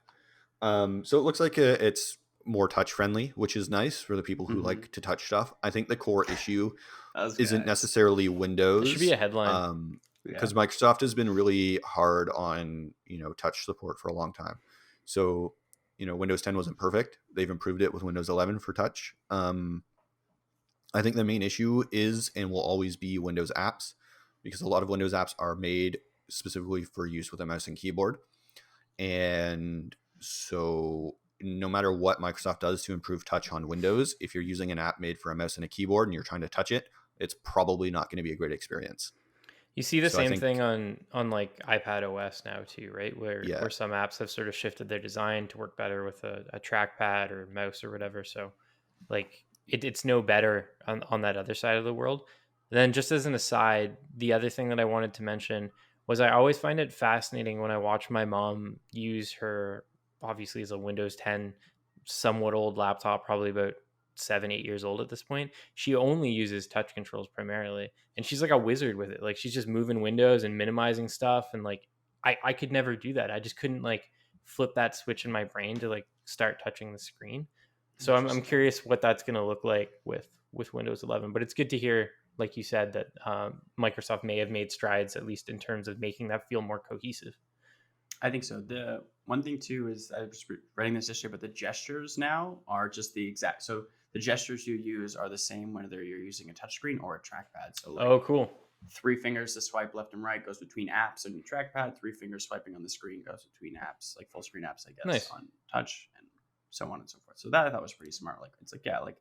So it looks like it's more touch friendly, which is nice for the people who like to touch stuff. I think the core issue isn't necessarily Windows. It should be a headline. Because Microsoft has been really hard on, touch support for a long time. So, Windows 10 wasn't perfect. They've improved it with Windows 11 for touch. I think the main issue is and will always be Windows apps, because a lot of Windows apps are made specifically for use with a mouse and keyboard. And so no matter what Microsoft does to improve touch on Windows, if you're using an app made for a mouse and a keyboard and you're trying to touch it, it's probably not going to be a great experience. You see the same thing on like iPad OS now too, right? Where some apps have sort of shifted their design to work better with a trackpad or mouse or whatever. So like it's no better on that other side of the world. And then just as an aside, the other thing that I wanted to mention was I always find it fascinating when I watch my mom use her, obviously as a Windows 10, somewhat old laptop, probably about 7-8 years old at this point. She only uses touch controls primarily, and she's like a wizard with it. Like she's just moving windows and minimizing stuff, and like I could never do that. I just couldn't like flip that switch in my brain to like start touching the screen. So I'm curious what that's going to look like with Windows 11. But it's good to hear, like you said, that Microsoft may have made strides, at least in terms of making that feel more cohesive. I think so. The one thing too is I was writing this yesterday, but the gestures now are just the exact. So the gestures you use are the same whether you're using a touchscreen or a trackpad. So like, cool. 3 fingers to swipe left and right goes between apps and your trackpad. 3 fingers swiping on the screen goes between apps, like full screen apps, I guess, nice. On touch and so on and so forth. So that I thought was pretty smart. Like it's like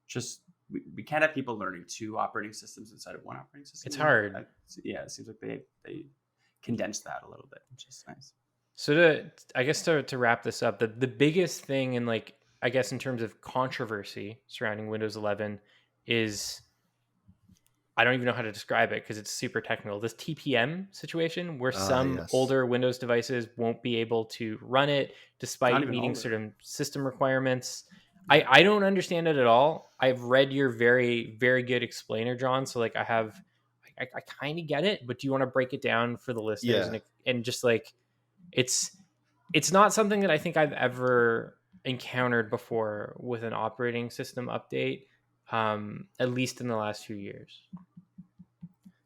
just we can't have people learning 2 operating systems inside of 1 operating system. It's hard. It seems like they condensed that a little bit, which is nice. So to wrap this up, the biggest thing in like, I guess in terms of controversy surrounding Windows 11 is, I don't even know how to describe it because it's super technical. This TPM situation where some older Windows devices won't be able to run it despite meeting certain system requirements. I don't understand it at all. I've read your very, very good explainer, John. So like I kind of get it, but do you want to break it down for the listeners? And just like, it's not something that I think I've ever encountered before with an operating system update, at least in the last few years.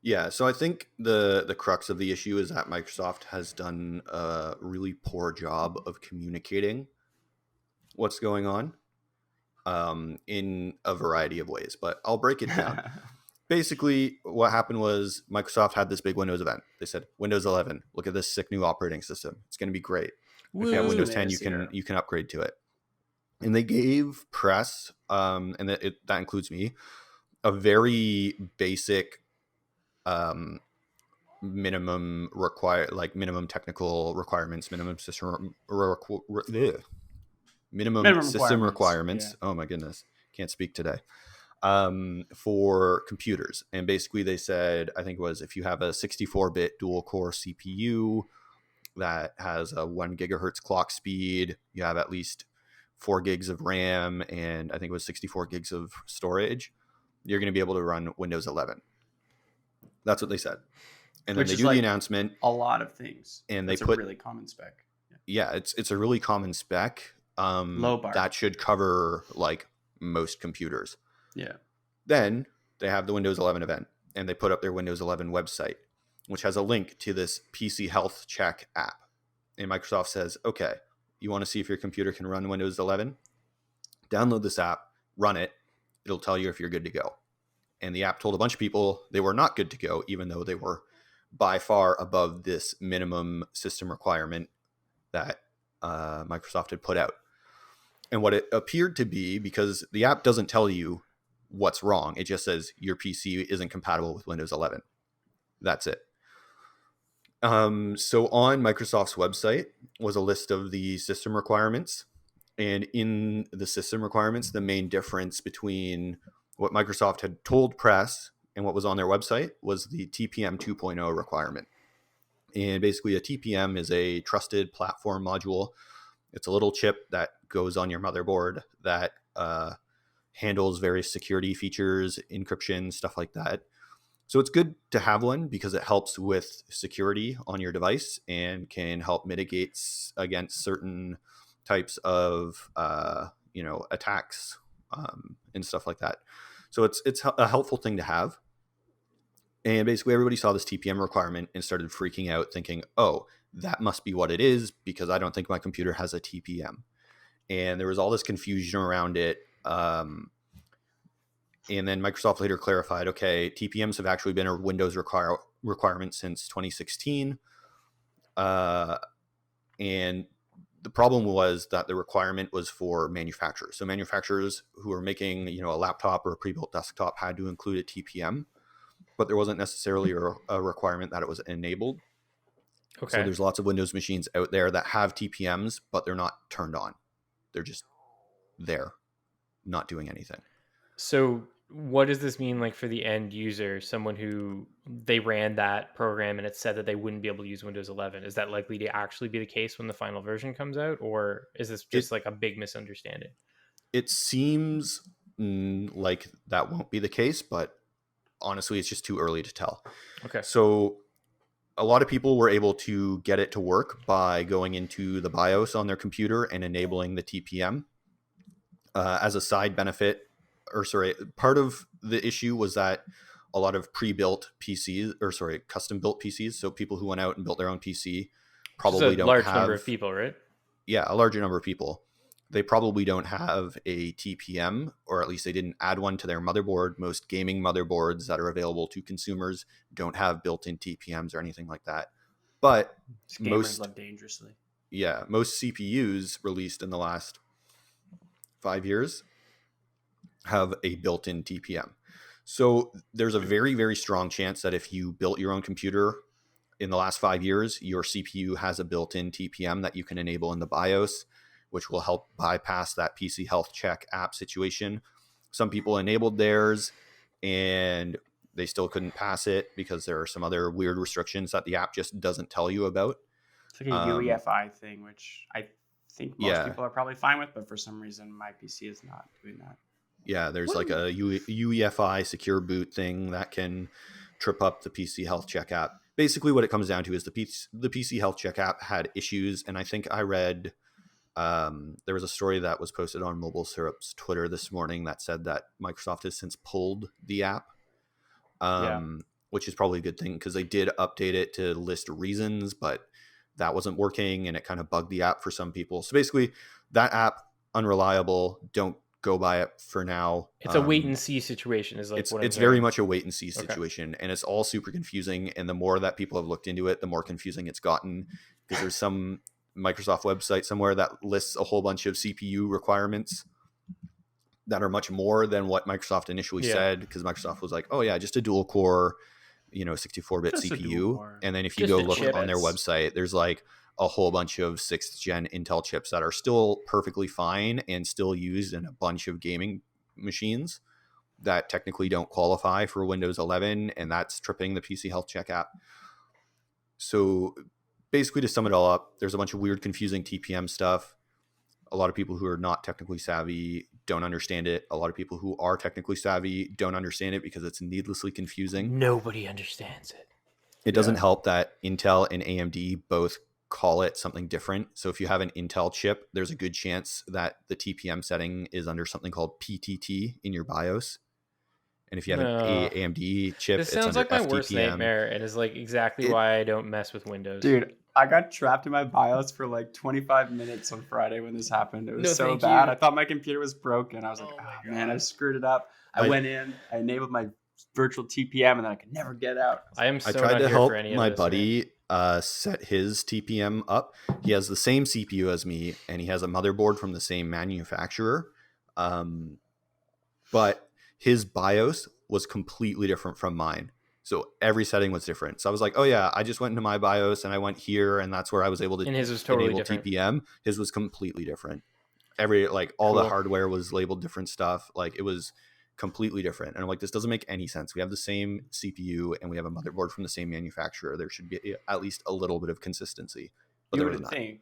Yeah, so I think the crux of the issue is that Microsoft has done a really poor job of communicating what's going on in a variety of ways, but I'll break it down. basically what happened was Microsoft had this big Windows event. They said, Windows 11, look at this sick new operating system. It's going to be great. If you have Woo. Windows 10, you can upgrade to it. And they gave press, and that includes me, a very basic minimum technical requirements, minimum system requirements. Yeah. Oh my goodness, can't speak today. For computers, and basically they said, I think it was, if you have a 64-bit dual core CPU that has a 1 gigahertz clock speed, you have at least 4 gigs of RAM, and I think it was 64 gigs of storage, you're going to be able to run Windows 11. That's what they said. And then they do the announcement. A lot of things. And that's they put a really common spec. Yeah, it's a really common spec. Low bar. That should cover like most computers. Yeah. Then they have the Windows 11 event, and they put up their Windows 11 website, which has a link to this PC Health Check app. And Microsoft says, okay, you want to see if your computer can run Windows 11? Download this app, run it. It'll tell you if you're good to go. And the app told a bunch of people they were not good to go, even though they were by far above this minimum system requirement that Microsoft had put out. And what it appeared to be, because the app doesn't tell you what's wrong, it just says your PC isn't compatible with Windows 11. That's it. So on Microsoft's website was a list of the system requirements. And in the system requirements, the main difference between what Microsoft had told press and what was on their website was the TPM 2.0 requirement. And basically a TPM is a trusted platform module. It's a little chip that goes on your motherboard that handles various security features, encryption, stuff like that. So it's good to have one because it helps with security on your device and can help mitigate against certain types of attacks and stuff like that. So it's a helpful thing to have. And basically everybody saw this TPM requirement and started freaking out, thinking, oh, that must be what it is, because I don't think my computer has a TPM. And there was all this confusion around it. And then Microsoft later clarified, okay, TPMs have actually been a Windows requirement since 2016. And the problem was that the requirement was for manufacturers. So manufacturers who are making, a laptop or a pre-built desktop had to include a TPM, but there wasn't necessarily a requirement that it was enabled. Okay. So there's lots of Windows machines out there that have TPMs, but they're not turned on. They're just there, not doing anything. So what does this mean, like, for the end user, someone who they ran that program and it said that they wouldn't be able to use Windows 11? Is that likely to actually be the case when the final version comes out, or is this just like a big misunderstanding? It seems like that won't be the case, but honestly, it's just too early to tell. Okay. So a lot of people were able to get it to work by going into the BIOS on their computer and enabling the TPM. As a side benefit, part of the issue was that a lot of pre-built PCs, custom-built PCs, so people who went out and built their own PC probably don't have... a large number of people, right? Yeah, a larger number of people. They probably don't have a TPM, or at least they didn't add one to their motherboard. Most gaming motherboards that are available to consumers don't have built-in TPMs or anything like that. But gamers live dangerously. Yeah, most CPUs released in the last 5 years have a built-in TPM. So there's a very, very strong chance that if you built your own computer in the last 5 years, your CPU has a built-in TPM that you can enable in the BIOS, which will help bypass that PC Health Check app situation. Some people enabled theirs and they still couldn't pass it because there are some other weird restrictions that the app just doesn't tell you about. It's like a UEFI thing, which I think most people are probably fine with, but for some reason my PC is not doing that. Yeah, there's like a UEFI secure boot thing that can trip up the PC Health Check app. Basically what it comes down to is the PC Health Check app had issues, and I think I read... there was a story that was posted on MobileSyrup's Twitter this morning that said that Microsoft has since pulled the app, which is probably a good thing because they did update it to list reasons, but that wasn't working and it kind of bugged the app for some people. So basically, that app, unreliable, don't go by it for now. It's a wait and see situation. Is like it's very much a wait and see situation, and it's all super confusing. And the more that people have looked into it, the more confusing it's gotten, because there's some Microsoft website somewhere that lists a whole bunch of CPU requirements that are much more than what Microsoft initially said, because Microsoft was like, oh yeah, just a dual core, 64-bit CPU. And then if you go look on their website, there's like a whole bunch of 6th gen Intel chips that are still perfectly fine and still used in a bunch of gaming machines that technically don't qualify for Windows 11, and that's tripping the PC Health Check app. So basically, to sum it all up, there's a bunch of weird, confusing TPM stuff. A lot of people who are not technically savvy don't understand it. A lot of people who are technically savvy don't understand it because it's needlessly confusing. Nobody understands it. It doesn't help that Intel and AMD both call it something different. So if you have an Intel chip, there's a good chance that the TPM setting is under something called PTT in your BIOS. And if you have an AMD chip, this sounds like my worst nightmare, and is like exactly why I don't mess with Windows. Dude, I got trapped in my BIOS for like 25 minutes on Friday when this happened. It was so bad. I thought my computer was broken. I was like, oh man, I screwed it up. I went in, I enabled my virtual TPM, and then I could never get out. I tried to help my buddy set his TPM up. He has the same CPU as me, and he has a motherboard from the same manufacturer. But his BIOS was completely different from mine. So every setting was different. So I was like, oh yeah, I just went into my BIOS and I went here, and that's where I was able to and his was totally enable different. TPM. His was completely different. All the hardware was labeled different stuff. Like, it was completely different. And I'm like, this doesn't make any sense. We have the same CPU and we have a motherboard from the same manufacturer. There should be at least a little bit of consistency. But you would think,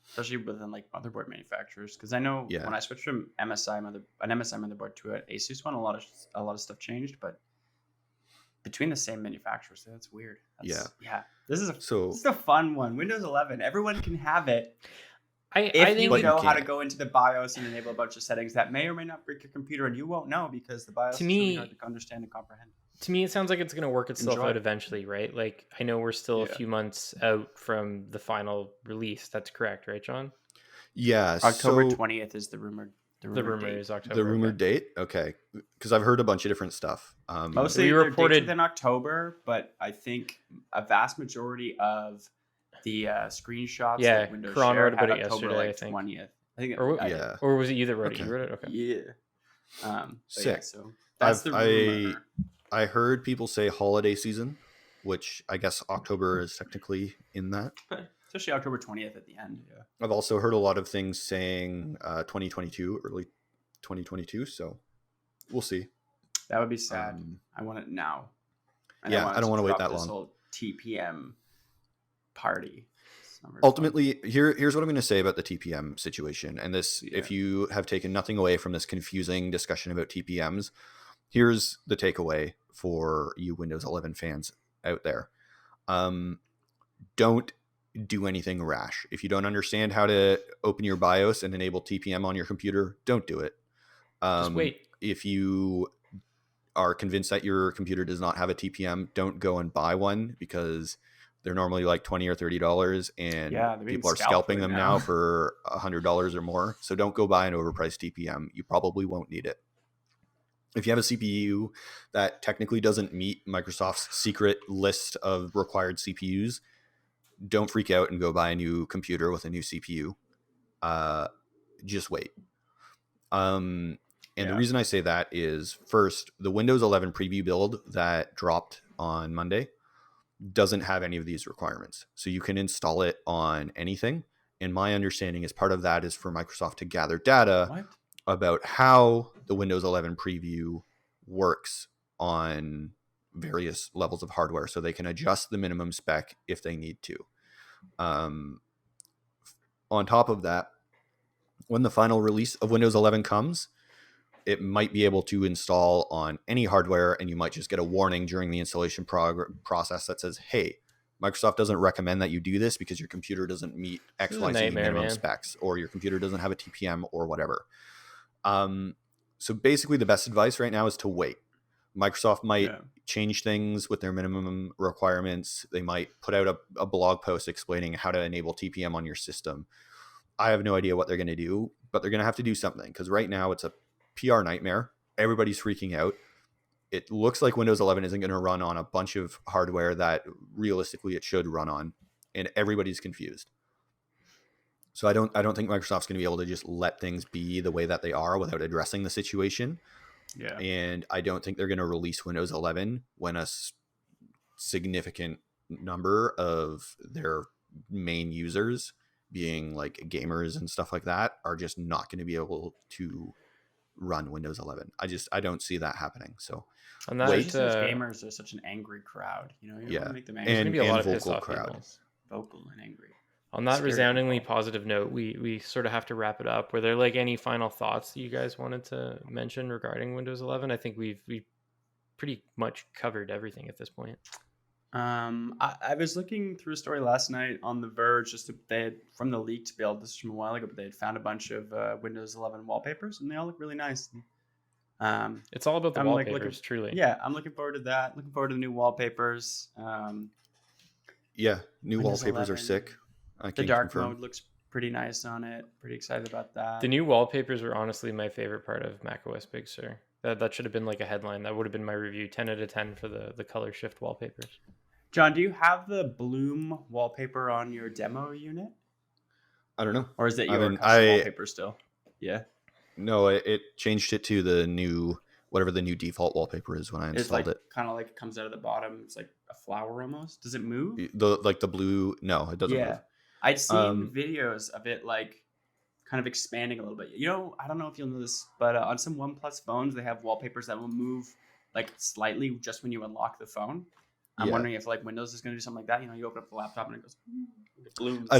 especially within like motherboard manufacturers, because I know when I switched from an MSI motherboard to an Asus one, a lot of stuff changed, but between the same manufacturers, that's weird. This is a fun one. Windows 11, everyone can have it. I think you know how to go into the BIOS and enable a bunch of settings that may or may not break your computer, and you won't know because the BIOS is really hard to understand and comprehend. To me, it sounds like it's going to work itself out eventually, right? Like, I know we're still a few months out from the final release. That's correct, right, John? Yeah. October 20th is the rumored. The rumor is October. The rumored date? Okay. Because I've heard a bunch of different stuff. Mostly reported in October, but I think a vast majority of the screenshots that Windows shared had October like 20th. I think or was it you that wrote it? You wrote it? Okay. Yeah. Sick. So that's the rumor. I heard people say holiday season, which I guess October is technically in that. Especially October 20th at the end. Yeah. I've also heard a lot of things saying 2022, early 2022. So we'll see. That would be sad. I want it now. I don't want to wait that long. This whole TPM party. Ultimately, here's what I'm going to say about the TPM situation. And this, if you have taken nothing away from this confusing discussion about TPMs, here's the takeaway for you Windows 11 fans out there. Don't do anything rash. If you don't understand how to open your BIOS and enable TPM on your computer, don't do it. Just wait. If you are convinced that your computer does not have a TPM, don't go and buy one, because they're normally like $20 or $30, and people are scalping them now for $100 or more. So don't go buy an overpriced TPM. You probably won't need it. If you have a CPU that technically doesn't meet Microsoft's secret list of required CPUs, don't freak out and go buy a new computer with a new CPU. Just wait. And the reason I say that is, first, the Windows 11 preview build that dropped on Monday doesn't have any of these requirements. So you can install it on anything. And my understanding is part of that is for Microsoft to gather data about how the Windows 11 preview works on various levels of hardware, so they can adjust the minimum spec if they need to. On top of that, when the final release of Windows 11 comes, it might be able to install on any hardware, and you might just get a warning during the installation process that says, hey, Microsoft doesn't recommend that you do this because your computer doesn't meet XYZ minimum specs, or your computer doesn't have a TPM or whatever. So basically the best advice right now is to wait. Microsoft might change things with their minimum requirements. They might put out a blog post explaining how to enable TPM on your system. I have no idea what they're going to do, but they're going to have to do something, because right now it's a PR nightmare. Everybody's freaking out. It looks like Windows 11 isn't going to run on a bunch of hardware that realistically it should run on, and everybody's confused. So I don't think Microsoft's going to be able to just let things be the way that they are without addressing the situation. Yeah. And I don't think they're going to release Windows 11 when a significant number of their main users, being like gamers and stuff like that, are just not going to be able to run Windows 11. I don't see that happening. So On that, Especially since gamers are such an angry crowd. You don't want to make them angry. There's going to be a lot of pissed vocal off crowd. people. Vocal and angry. On that Scary resoundingly people. positive note, we sort of have to wrap it up. Were there like any final thoughts that you guys wanted to mention regarding Windows 11? I think we've pretty much covered everything at this point. I was looking through a story last night on The Verge, they had, from the leaked build, this is from a while ago, but they had found a bunch of Windows 11 wallpapers, and they all look really nice. It's all about the wallpapers, looking, truly. Yeah, I'm looking forward to that. Looking forward to the new wallpapers. Yeah, new Windows wallpapers 11. are sick. The dark mode looks pretty nice on it. Pretty excited about that. The new wallpapers were honestly my favorite part of macOS Big Sur. That should have been like a headline. That would have been my review. 10 out of 10 for the color shift wallpapers. John, do you have the Bloom wallpaper on your demo unit? I don't know. Or is it your custom wallpaper still? Yeah. No, it changed it to the new, whatever the new default wallpaper is when I installed it. Kind of like it comes out of the bottom. It's like a flower almost. Does it move? The blue, no, it doesn't move. I'd seen videos of it like kind of expanding a little bit. You know, I don't know if you'll know this, but on some OnePlus phones, they have wallpapers that will move like slightly just when you unlock the phone. I'm wondering if like Windows is going to do something like that. You know, you open up the laptop and it goes, it blooms. I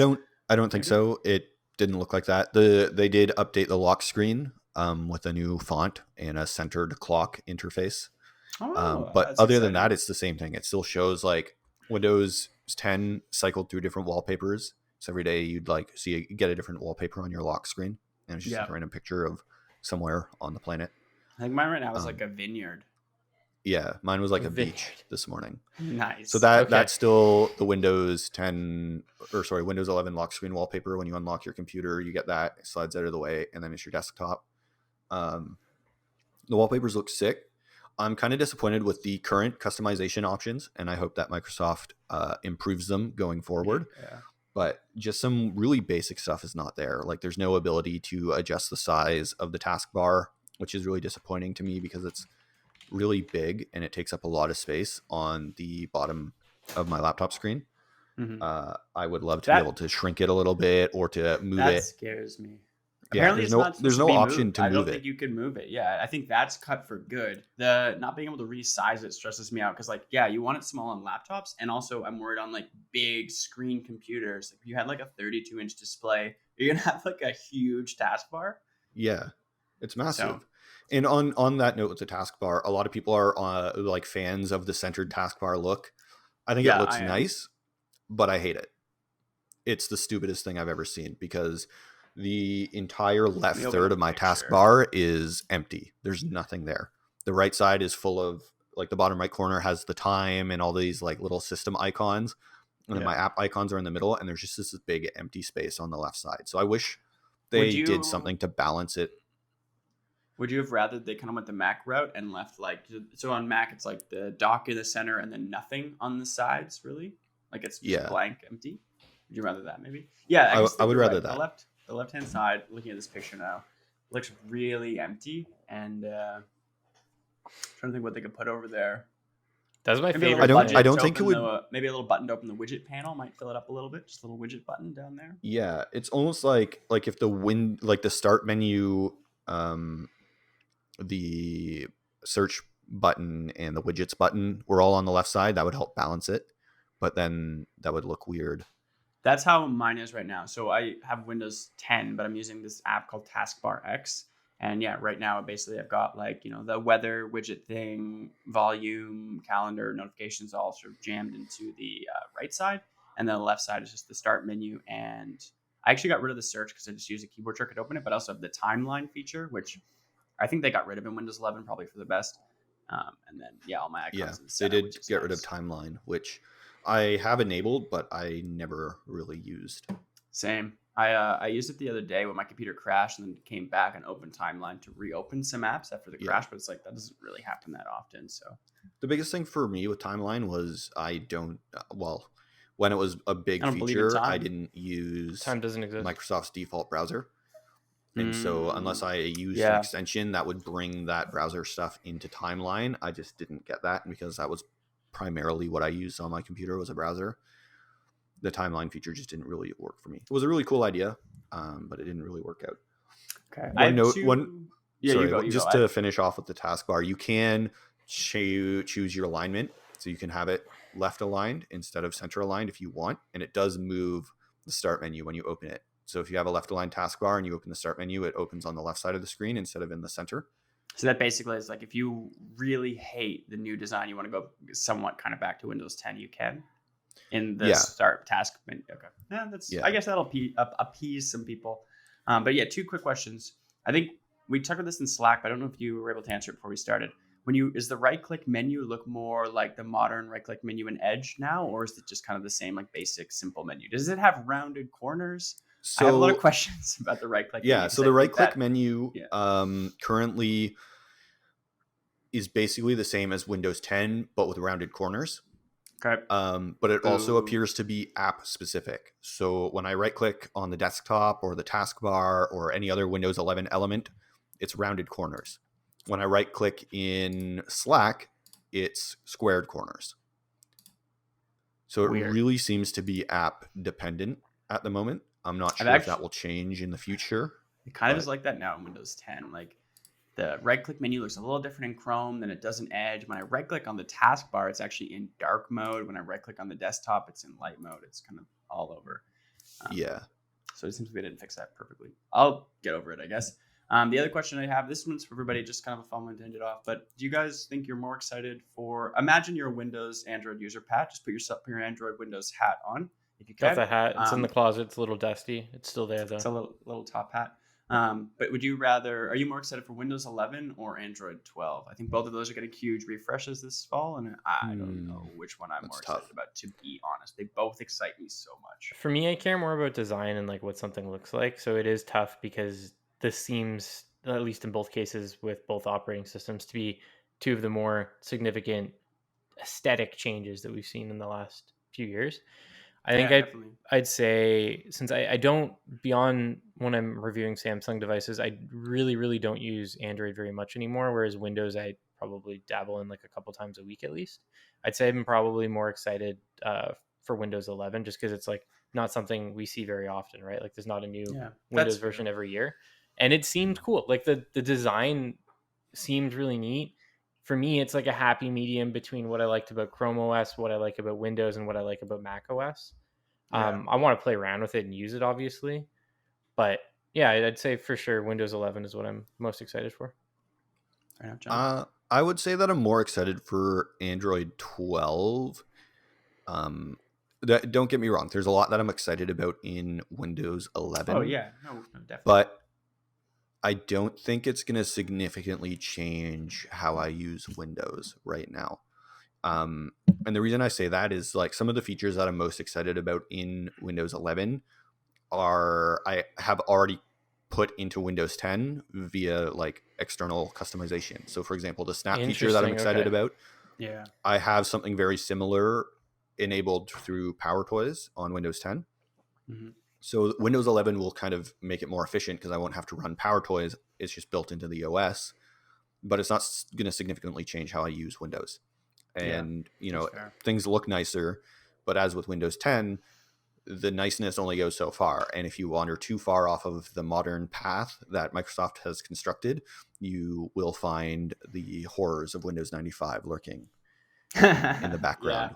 don't think so. It didn't look like that. They did update the lock screen with a new font and a centered clock interface. But other than that, it's the same thing. It still shows like Windows 10 cycled through different wallpapers. So every day you'd get a different wallpaper on your lock screen, and it's just like a random picture of somewhere on the planet. I think mine right now is like a vineyard. Yeah, mine was like a beach this morning. Nice. So that's still the Windows 11 lock screen wallpaper. When you unlock your computer, you get that. It slides out of the way, and then it's your desktop. The wallpapers look sick. I'm kind of disappointed with the current customization options, and I hope that Microsoft improves them going forward. Yeah. But just some really basic stuff is not there. Like there's no ability to adjust the size of the taskbar, which is really disappointing to me because it's really big and it takes up a lot of space on the bottom of my laptop screen. Mm-hmm. I would love to be able to shrink it a little bit or to move it. That scares me. Yeah, Apparently there's no option to move it. I don't think you can move it. Yeah, I think that's cut for good. The not being able to resize it stresses me out because, like, yeah, you want it small on laptops, and also I'm worried on like big screen computers. Like, if you had like a 32-inch display, you're gonna have like a huge taskbar. Yeah, it's massive. So, and on that note with the taskbar, a lot of people are like fans of the centered taskbar look. I think it looks nice, but I hate it. It's the stupidest thing I've ever seen because the entire left third of my taskbar is empty. There's nothing there. The right side is full of, like, the bottom right corner has the time and all these like little system icons, and then my app icons are in the middle, and there's just this big empty space on the left side. So I wish they did something to balance it. Would you have rather they kind of went the Mac route and left like, so on Mac it's like the dock in the center and then nothing on the sides, really? Like it's just blank, empty? Would you rather that maybe? Yeah, I would rather that. The left-hand side, looking at this picture now, looks really empty, and trying to think what they could put over there. That's my favorite. I don't think it would. Maybe a little button to open the widget panel might fill it up a little bit. Just a little widget button down there. Yeah, it's almost like if the start menu, the search button and the widgets button were all on the left side. That would help balance it, but then that would look weird. That's how mine is right now. So I have Windows 10, but I'm using this app called Taskbar X. And yeah, right now, basically, I've got like, the weather widget thing, volume, calendar, notifications all sort of jammed into the right side. And then the left side is just the start menu. And I actually got rid of the search because I just use a keyboard shortcut to open it, but I also have the timeline feature, which I think they got rid of in Windows 11, probably for the best. And then, all my icons. Yeah, they did get rid of timeline, which I have enabled, but I never really used. Same. I used it the other day when my computer crashed and then came back and opened Timeline to reopen some apps after the crash, but it's like that doesn't really happen that often. So the biggest thing for me with Timeline was when it was a big I don't believe in feature, I time. didn't use Time doesn't exist. Microsoft's default browser. And so unless I used an extension that would bring that browser stuff into Timeline, I just didn't get that. And because that was primarily what I used on my computer was a browser, the Timeline feature just didn't really work for me. It was a really cool idea, but it didn't really work out. Okay. To finish off with the taskbar, you can choose your alignment. So you can have it left aligned instead of center aligned if you want. And it does move the start menu when you open it. So if you have a left aligned taskbar and you open the start menu, it opens on the left side of the screen instead of in the center. So that basically is like if you really hate the new design, you want to go somewhat kind of back to Windows 10, you can in the start task menu. Okay. I guess that'll appease some people. But yeah, 2 quick questions. I think we talked about this in Slack, but I don't know if you were able to answer it before we started. Is the right click menu look more like the modern right click menu in Edge now, or is it just kind of the same, like basic, simple menu? Does it have rounded corners? So, I have a lot of questions about the right click menu. Yeah, so the right click menu currently is basically the same as Windows 10, but with rounded corners. Okay. But it also appears to be app specific. So when I right click on the desktop or the taskbar or any other Windows 11 element, it's rounded corners. When I right click in Slack, it's squared corners. So it really seems to be app dependent at the moment. I'm not sure if that will change in the future. It kind of is like that now in Windows 10. Like the right click menu looks a little different in Chrome than it does in Edge. When I right click on the taskbar, it's actually in dark mode. When I right click on the desktop, it's in light mode. It's kind of all over. So it seems like they didn't fix that perfectly. I'll get over it, I guess. The other question I have, this one's for everybody, just kind of a fun one to end it off. But do you guys think you're more excited imagine you're a Windows Android user, Pat. Just put your Android Windows hat on. If you can. Got the hat. It's in the closet. It's a little dusty. It's still there though. It's a little top hat. But are you more excited for Windows 11 or Android 12? I think both of those are getting huge refreshes this fall, and I don't know which one I'm more excited about, to be honest. They both excite me so much. For me, I care more about design and like what something looks like. So it is tough because this seems, at least in both cases with both operating systems, to be 2 of the more significant aesthetic changes that we've seen in the last few years. I think I'd say, since I don't, beyond when I'm reviewing Samsung devices, I really, really don't use Android very much anymore, whereas Windows I probably dabble in like a couple times a week at least. I'd say I'm probably more excited for Windows 11 just because it's like not something we see very often, right? Like there's not a new Windows version every year. And it seemed cool. Like the design seemed really neat. For me, it's like a happy medium between what I liked about Chrome OS, what I like about Windows, and what I like about Mac OS. I want to play around with it and use it, obviously. But yeah, I'd say for sure Windows 11 is what I'm most excited for. Right, John? I would say that I'm more excited for Android 12. Don't get me wrong. There's a lot that I'm excited about in Windows 11. Oh, yeah. No, definitely. But I don't think it's going to significantly change how I use Windows right now. And the reason I say that is like some of the features that I'm most excited about in Windows 11 I have already put into Windows 10 via like external customization. So for example, the snap feature that I'm excited about, I have something very similar enabled through PowerToys on Windows 10. Mm-hmm. So Windows 11 will kind of make it more efficient because I won't have to run PowerToys. It's just built into the OS, but it's not going to significantly change how I use Windows. And, things look nicer, but as with Windows 10, the niceness only goes so far. And if you wander too far off of the modern path that Microsoft has constructed, you will find the horrors of Windows 95 lurking in the background.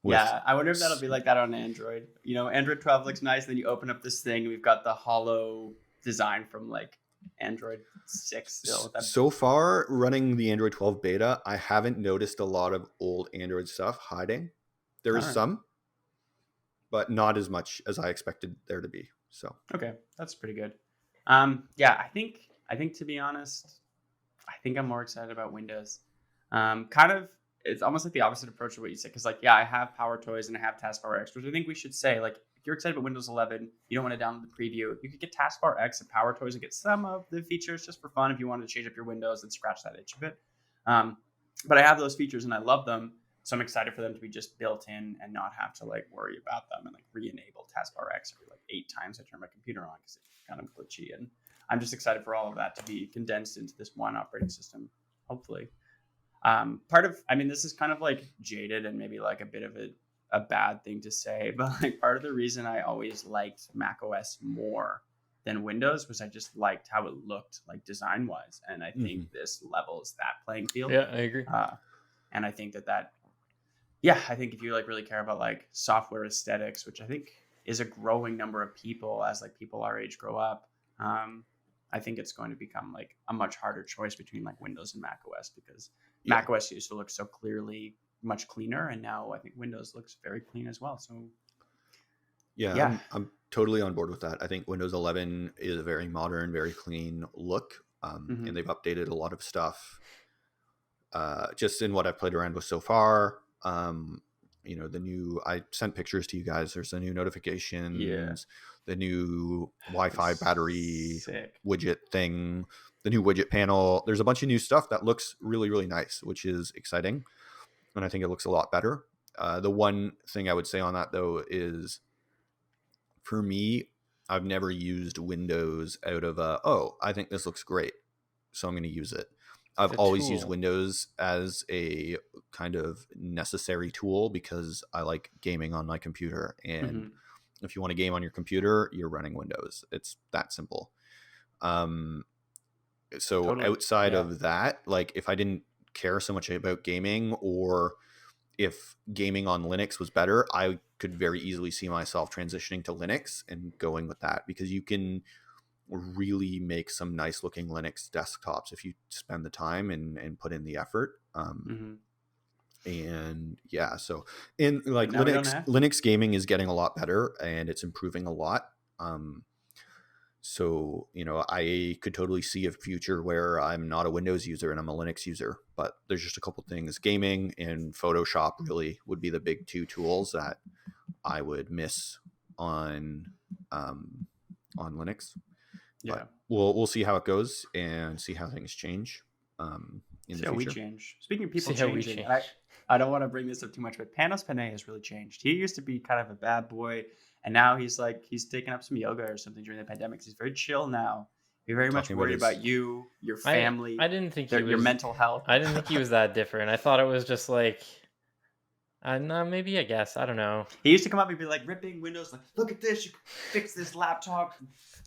I wonder if that'll be like that on Android. Android 12 looks nice. Then you open up this thing, and we've got the hollow design from like Android 6 still. So far, running the Android 12 beta, I haven't noticed a lot of old Android stuff hiding. There is some, but not as much as I expected there to be. So okay, that's pretty good. I think to be honest, I think I'm more excited about Windows. It's almost like the opposite approach of what you said, because I have PowerToys and I have Taskbar Extras. I think we should say, like, you're excited about Windows 11, you don't want to download the preview, you could get Taskbar X and Power Toys and get some of the features just for fun if you wanted to change up your Windows and scratch that itch a bit. But I have those features and I love them. So I'm excited for them to be just built in and not have to like worry about them and like re-enable Taskbar X every like 8 times I turn my computer on because it's kind of glitchy. And I'm just excited for all of that to be condensed into this one operating system, hopefully. This is kind of like jaded and maybe like a bit of a bad thing to say, but like part of the reason I always liked Mac OS more than Windows was I just liked how it looked like design wise. And I think this levels that playing field. Yeah, I agree. And I think I think if you like really care about like software aesthetics, which I think is a growing number of people as like people our age grow up, I think it's going to become like a much harder choice between like Windows and Mac OS because Mac OS used to look so clearly much cleaner, and now I think Windows looks very clean as well. So I'm totally on board with that. I think Windows 11 is a very modern, very clean look, and they've updated a lot of stuff. Just in what I've played around with so far, the new, I sent pictures to you guys. There's the new notifications, the new Wi-Fi battery widget thing, the new widget panel. There's a bunch of new stuff that looks really, really nice, which is exciting. And I think it looks a lot better. The one thing I would say on that though is, for me, I've never used Windows out of I think this looks great, so I'm going to use it. I've always used Windows as a kind of necessary tool because I like gaming on my computer. And if you want to game on your computer, you're running Windows. It's that simple. Outside of that, like if I didn't care so much about gaming, or if gaming on Linux was better, I could very easily see myself transitioning to Linux and going with that, because you can really make some nice looking Linux desktops if you spend the time and put in the effort. And yeah, so in like Linux gaming is getting a lot better and it's improving a lot. So, I could totally see a future where I'm not a Windows user and I'm a Linux user, but there's just a couple things. Gaming and Photoshop really would be the big 2 tools that I would miss on Linux. Yeah, but we'll see how it goes and see how things change in the future. We change. Speaking of people changing, I don't want to bring this up too much, but Panos Panay has really changed. He used to be kind of a bad boy, and now he's taken up some yoga or something during the pandemic. He's very chill now. You're very much worried about you, your family. I didn't think your mental health. I didn't think he was that different. I thought it was just like, no, maybe, I guess. I don't know. He used to come up and be like ripping Windows, like, look at this, you can fix this laptop.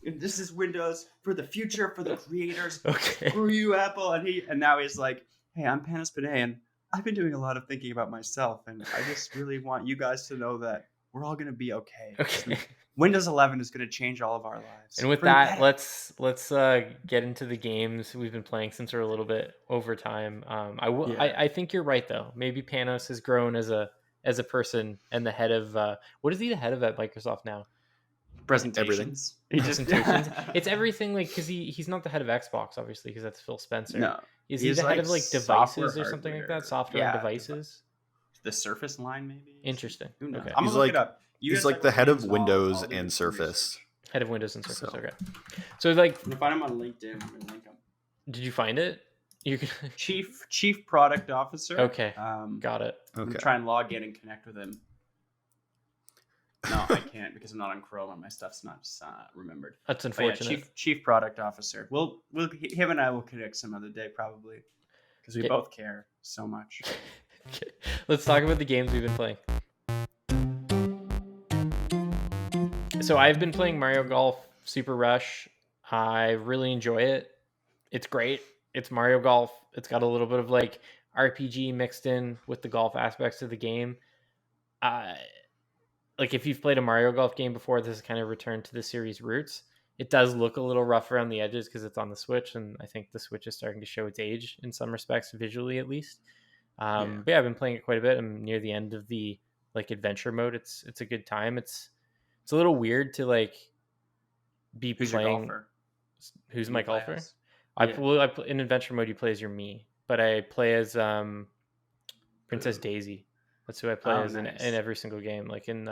And this is Windows for the future, for the creators. Okay. Screw you, Apple. And now he's like, hey, I'm Panos Panay, and I've been doing a lot of thinking about myself, and I just really want you guys to know that we're all going to be okay. Windows 11 is going to change all of our lives. And with that, let's get into the games we've been playing since we're a little bit over time. I think you're right though. Maybe Panos has grown as a person and the head of what is he the head of at Microsoft now? Presentations. Presentations. It's everything, like, because he's not the head of Xbox, obviously, because that's Phil Spencer. No. Is he the head of like devices or something like that? Software and devices? The Surface line, maybe? Interesting. Who knows? Okay. I'm going to look it up. He's like the head of Windows and Surface. Head of Windows and Surface, okay. So like, I'm going to find him on LinkedIn. I'm going to link him. Did you find it? You can... Chief Product Officer. Okay, got it. I'm going to try and log in and connect with him. No, I can't because I'm not on Chrome and my stuff's not remembered. That's unfortunate. Chief Product Officer. We'll him and I will connect some other day probably, because we both care so much. Okay. Let's talk about the games we've been playing. So I've been playing Mario Golf Super Rush. I really enjoy it. It's great. It's Mario Golf. It's got a little bit of like RPG mixed in with the golf aspects of the game. Like if you've played a Mario Golf game before, this is kind of returned to the series roots. It does look a little rough around the edges because it's on the Switch, and I think the Switch is starting to show its age in some respects, visually at least. But yeah, I've been playing it quite a bit. I'm near the end of the like adventure mode. It's a good time. It's a little weird to like be playing. Your golfer? Who's my golfer? In adventure mode, you play as your me, but I play as Princess Daisy. That's who I play as in every single game. Like in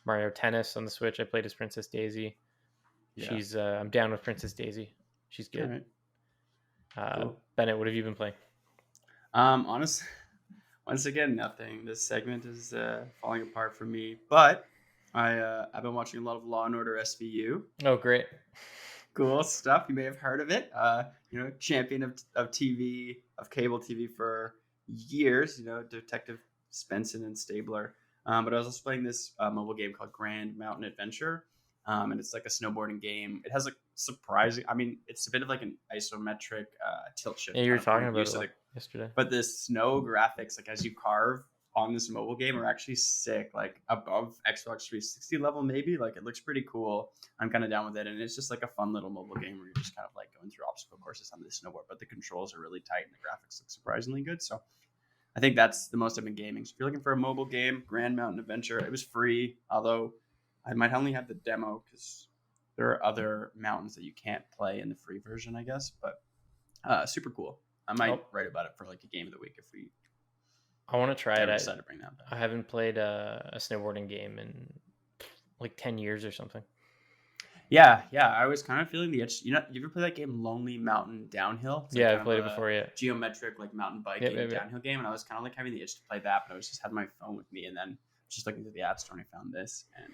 Mario Tennis on the Switch. I played as Princess Daisy. Yeah. She's I'm down with Princess Daisy. She's good. All right. Cool. Bennett, what have you been playing? Honestly, once again, nothing. This segment is falling apart for me. But I've been watching a lot of Law and Order SVU. Oh, great. Cool stuff. You may have heard of it. Champion of TV, of cable TV for years. Detective Spenson and Stabler. But I was also playing this mobile game called Grand Mountain Adventure. And it's like a snowboarding game. It has like surprising. I mean, it's a bit of like an isometric tilt shift. Yeah, you were talking about it yesterday. But the snow graphics, like as you carve on this mobile game, are actually sick. Like above Xbox 360 level, maybe. Like it looks pretty cool. I'm kind of down with it, and it's just like a fun little mobile game where you're just kind of like going through obstacle courses on this snowboard. But the controls are really tight, and the graphics look surprisingly good. So I think that's the most I've been gaming. So if you're looking for a mobile game, Grand Mountain Adventure, it was free, although I might only have the demo because there are other mountains that you can't play in the free version, I guess. But super cool. I might write about it for like a game of the week if we. I want to try it. Decide to bring that back. I haven't played a snowboarding game in like 10 years or something. Yeah. I was kind of feeling the itch. You ever play that game Lonely Mountain Downhill? Yeah, I've played it before. Yeah, geometric like mountain biking downhill game, and I was kind of like having the itch to play that, but I was just had my phone with me, and then just looking through the app store and I found this, and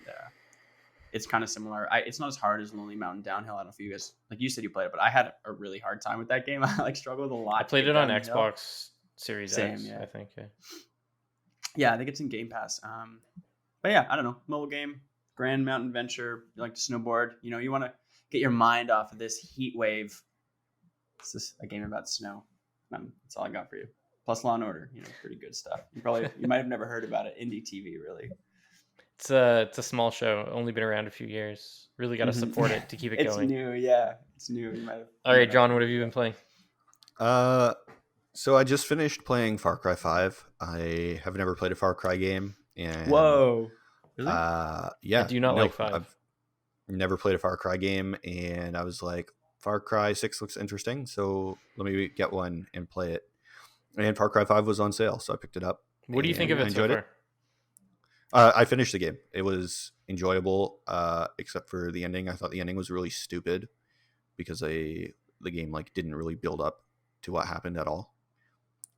it's kind of similar. It's not as hard as Lonely Mountain Downhill. I don't know if you guys, like you said, you played it, but I had a really hard time with that game. I like struggled a lot. I played it on Xbox Series X, yeah. I think. Yeah, I think it's in Game Pass. But yeah, I don't know. Mobile game, Grand Mountain Adventure. You like to snowboard. You want to get your mind off of this heat wave. It's just a game about snow. That's all I got for you. Plus Law and Order. Pretty good stuff. You might have never heard about it. Indie TV, really. It's a small show. Only been around a few years. Really got to support it to keep it going. It's new, yeah. It's new. You might have. All right, John, what have you been playing? So I just finished playing Far Cry 5. I have never played a Far Cry game. And, whoa. Really? Yeah. I do not like 5. I've never played a Far Cry game, and I was like, Far Cry 6 looks interesting, so let me get one and play it. And Far Cry 5 was on sale, so I picked it up. What do you think of it so far? I finished the game. It was enjoyable, except for the ending. I thought the ending was really stupid because the game didn't really build up to what happened at all.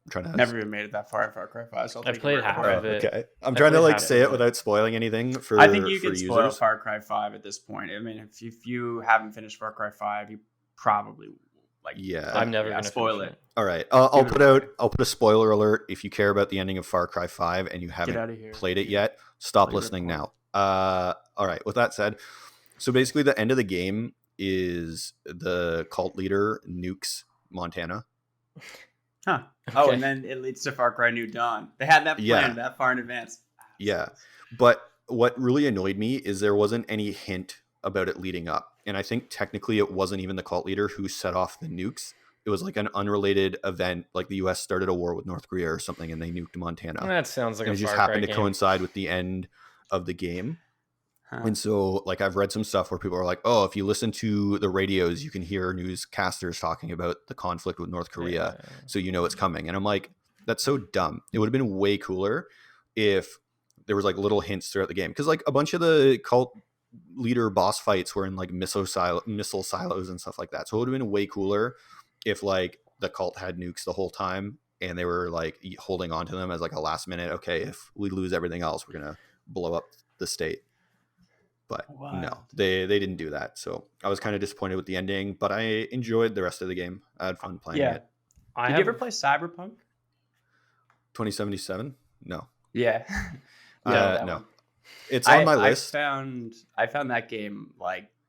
I'm trying to never even made it that far in Far Cry 5. So I've played half of it. Okay, I'm trying to say it without spoiling anything for. I think you can users. Spoil Far Cry 5 at this point. I mean, if you haven't finished Far Cry 5, you probably I'm never gonna spoil it. All right, I'll put a spoiler alert. If you care about the ending of Far Cry 5 and you haven't played it yet, stop listening now. All right. With that said, so basically the end of the game is the cult leader nukes Montana. Huh. Okay. Oh, and then it leads to Far Cry New Dawn. They had that planned that far in advance. Yeah. But what really annoyed me is there wasn't any hint about it leading up. And I think technically it wasn't even the cult leader who set off the nukes. It was like an unrelated event, like the U.S. started a war with North Korea or something, and they nuked Montana. That sounds like and it just happened to coincide with the end of the game. And so, I've read some stuff where people are like, oh, if you listen to the radios, you can hear newscasters talking about the conflict with North Korea, so you know it's coming. And I'm like, that's so dumb. It would have been way cooler if there was little hints throughout the game. Because a bunch of the cult leader boss fights were in missile silos and stuff like that. So it would have been way cooler if the cult had nukes the whole time and they were holding on to them as a last minute, okay, if we lose everything else, we're going to blow up the state. But no, they didn't do that. So I was kind of disappointed with the ending, but I enjoyed the rest of the game. I had fun playing it. Did you ever play Cyberpunk? 2077? No. Yeah. No. It's on my list. I found that game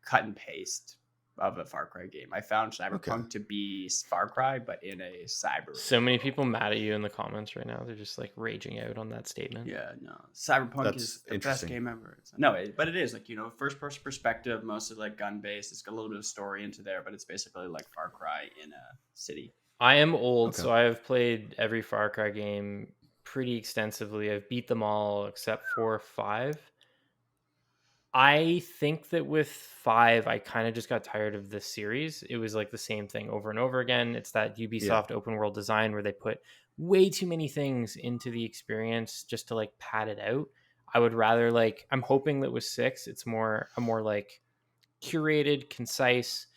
cut and paste of a Far Cry game. I found Cyberpunk to be Far Cry, but in a cyber. So many people mad at you in the comments right now. They're just raging out on that statement. Yeah, no. Cyberpunk is the best game ever. No, but it is first person perspective, mostly gun based. It's got a little bit of story into there, but it's basically Far Cry in a city. I am old, so I've played every Far Cry game pretty extensively. I've beat them all except for 5. I think that with 5, I kind of just got tired of this series. It was the same thing over and over again. It's that Ubisoft open world design where they put way too many things into the experience just to pad it out. I would rather like, I'm hoping that with 6, it's a more like curated, concise.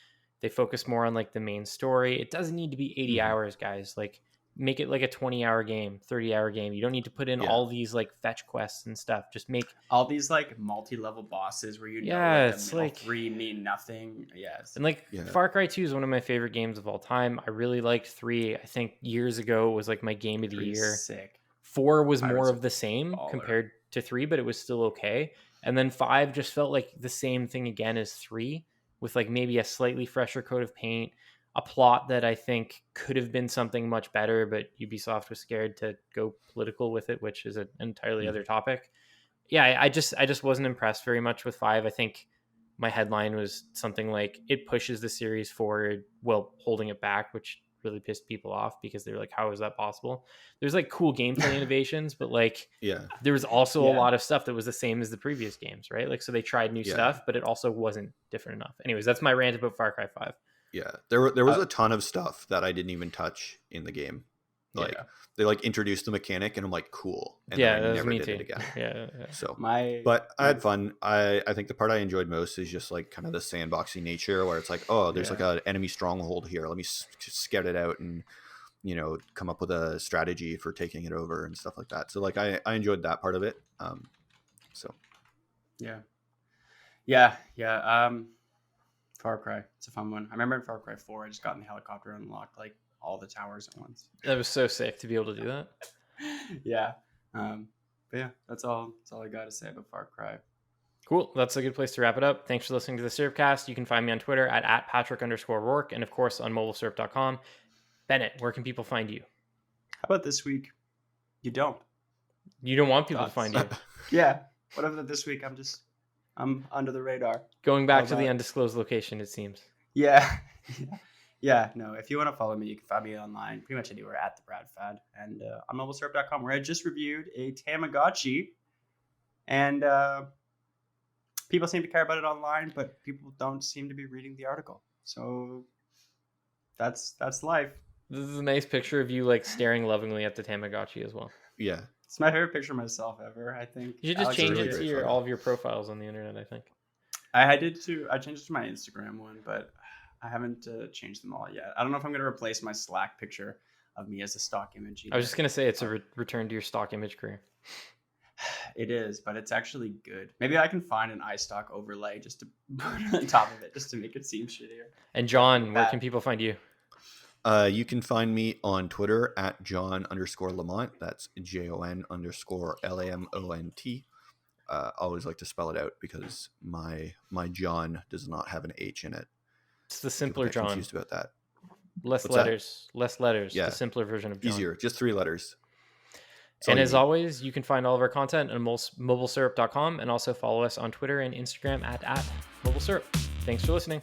They focus more on like the main story. It doesn't need to be 80 hours, guys. Like, make it like a 20-hour game, 30-hour game. You don't need to put in all these like fetch quests and stuff. Just make all these like multi-level bosses where it's the like 3 mean nothing. Yes. And like Far Cry 2 is one of my favorite games of all time. I really liked 3. I think years ago was like my game of the year. Sick. 4 was more of the same compared to 3, but it was still okay. And then 5 just felt like the same thing again as 3, with like maybe a slightly fresher coat of paint, a plot that I think could have been something much better, but Ubisoft was scared to go political with it, which is an entirely other topic. Yeah, I just wasn't impressed very much with 5. I think my headline was something like, it pushes the series forward while holding it back, which really pissed people off because they were like, how is that possible? There's like cool gameplay innovations, but like there was also a lot of stuff that was the same as the previous games, right? Like, so they tried new stuff, but it also wasn't different enough. Anyways, that's my rant about Far Cry 5. Yeah, there was a ton of stuff that I didn't even touch in the game. Like they like introduced the mechanic, and I'm like, cool. And then I never did it again. Yeah. So but I had fun. I think the part I enjoyed most is just like kind of the sandboxy nature, where it's like, oh, there's like an enemy stronghold here. Let me scout it out and come up with a strategy for taking it over and stuff like that. So like I enjoyed that part of it. So Far Cry, it's a fun one. I remember in Far Cry 4, I just got in the helicopter and unlocked like all the towers at once. That was so sick to be able to do that. But yeah, that's all I got to say about Far Cry. Cool. That's a good place to wrap it up. Thanks for listening to the SyrupCast. You can find me on Twitter at Patrick_O'Rourke, and of course on MobileSyrup.com. Bennett, where can people find you? How about this week? You don't want people to find you? Yeah. What if this week I'm under the radar? Going back to the undisclosed location, it seems. Yeah. No, if you want to follow me, you can find me online pretty much anywhere at the Brad Fad, and on MobileSyrup.com, where I just reviewed a Tamagotchi, and people seem to care about it online, but people don't seem to be reading the article. So that's life. This is a nice picture of you like staring lovingly at the Tamagotchi as well. Yeah, it's my favorite picture of myself ever. I think you should just change it to all of your profiles on the internet. I think I did too. I changed it to my Instagram one, but I haven't changed them all yet. I don't know if I'm going to replace my Slack picture of me as a stock image either. I was just going to say it's a return to your stock image career. It is, but it's actually good. Maybe I can find an iStock overlay just to put on top of it, just to make it seem shittier. And John, where can people find you? You can find me on Twitter at Jon_Lamont. That's JON_LAMONT. Always like to spell it out because my John does not have an H in it. It's the simpler John. Confused about that. Less letters. Yeah. The simpler version of John. Easier, just 3 letters. And as always, you can find all of our content on MobileSyrup.com, and also follow us on Twitter and Instagram at MobileSyrup. Thanks for listening.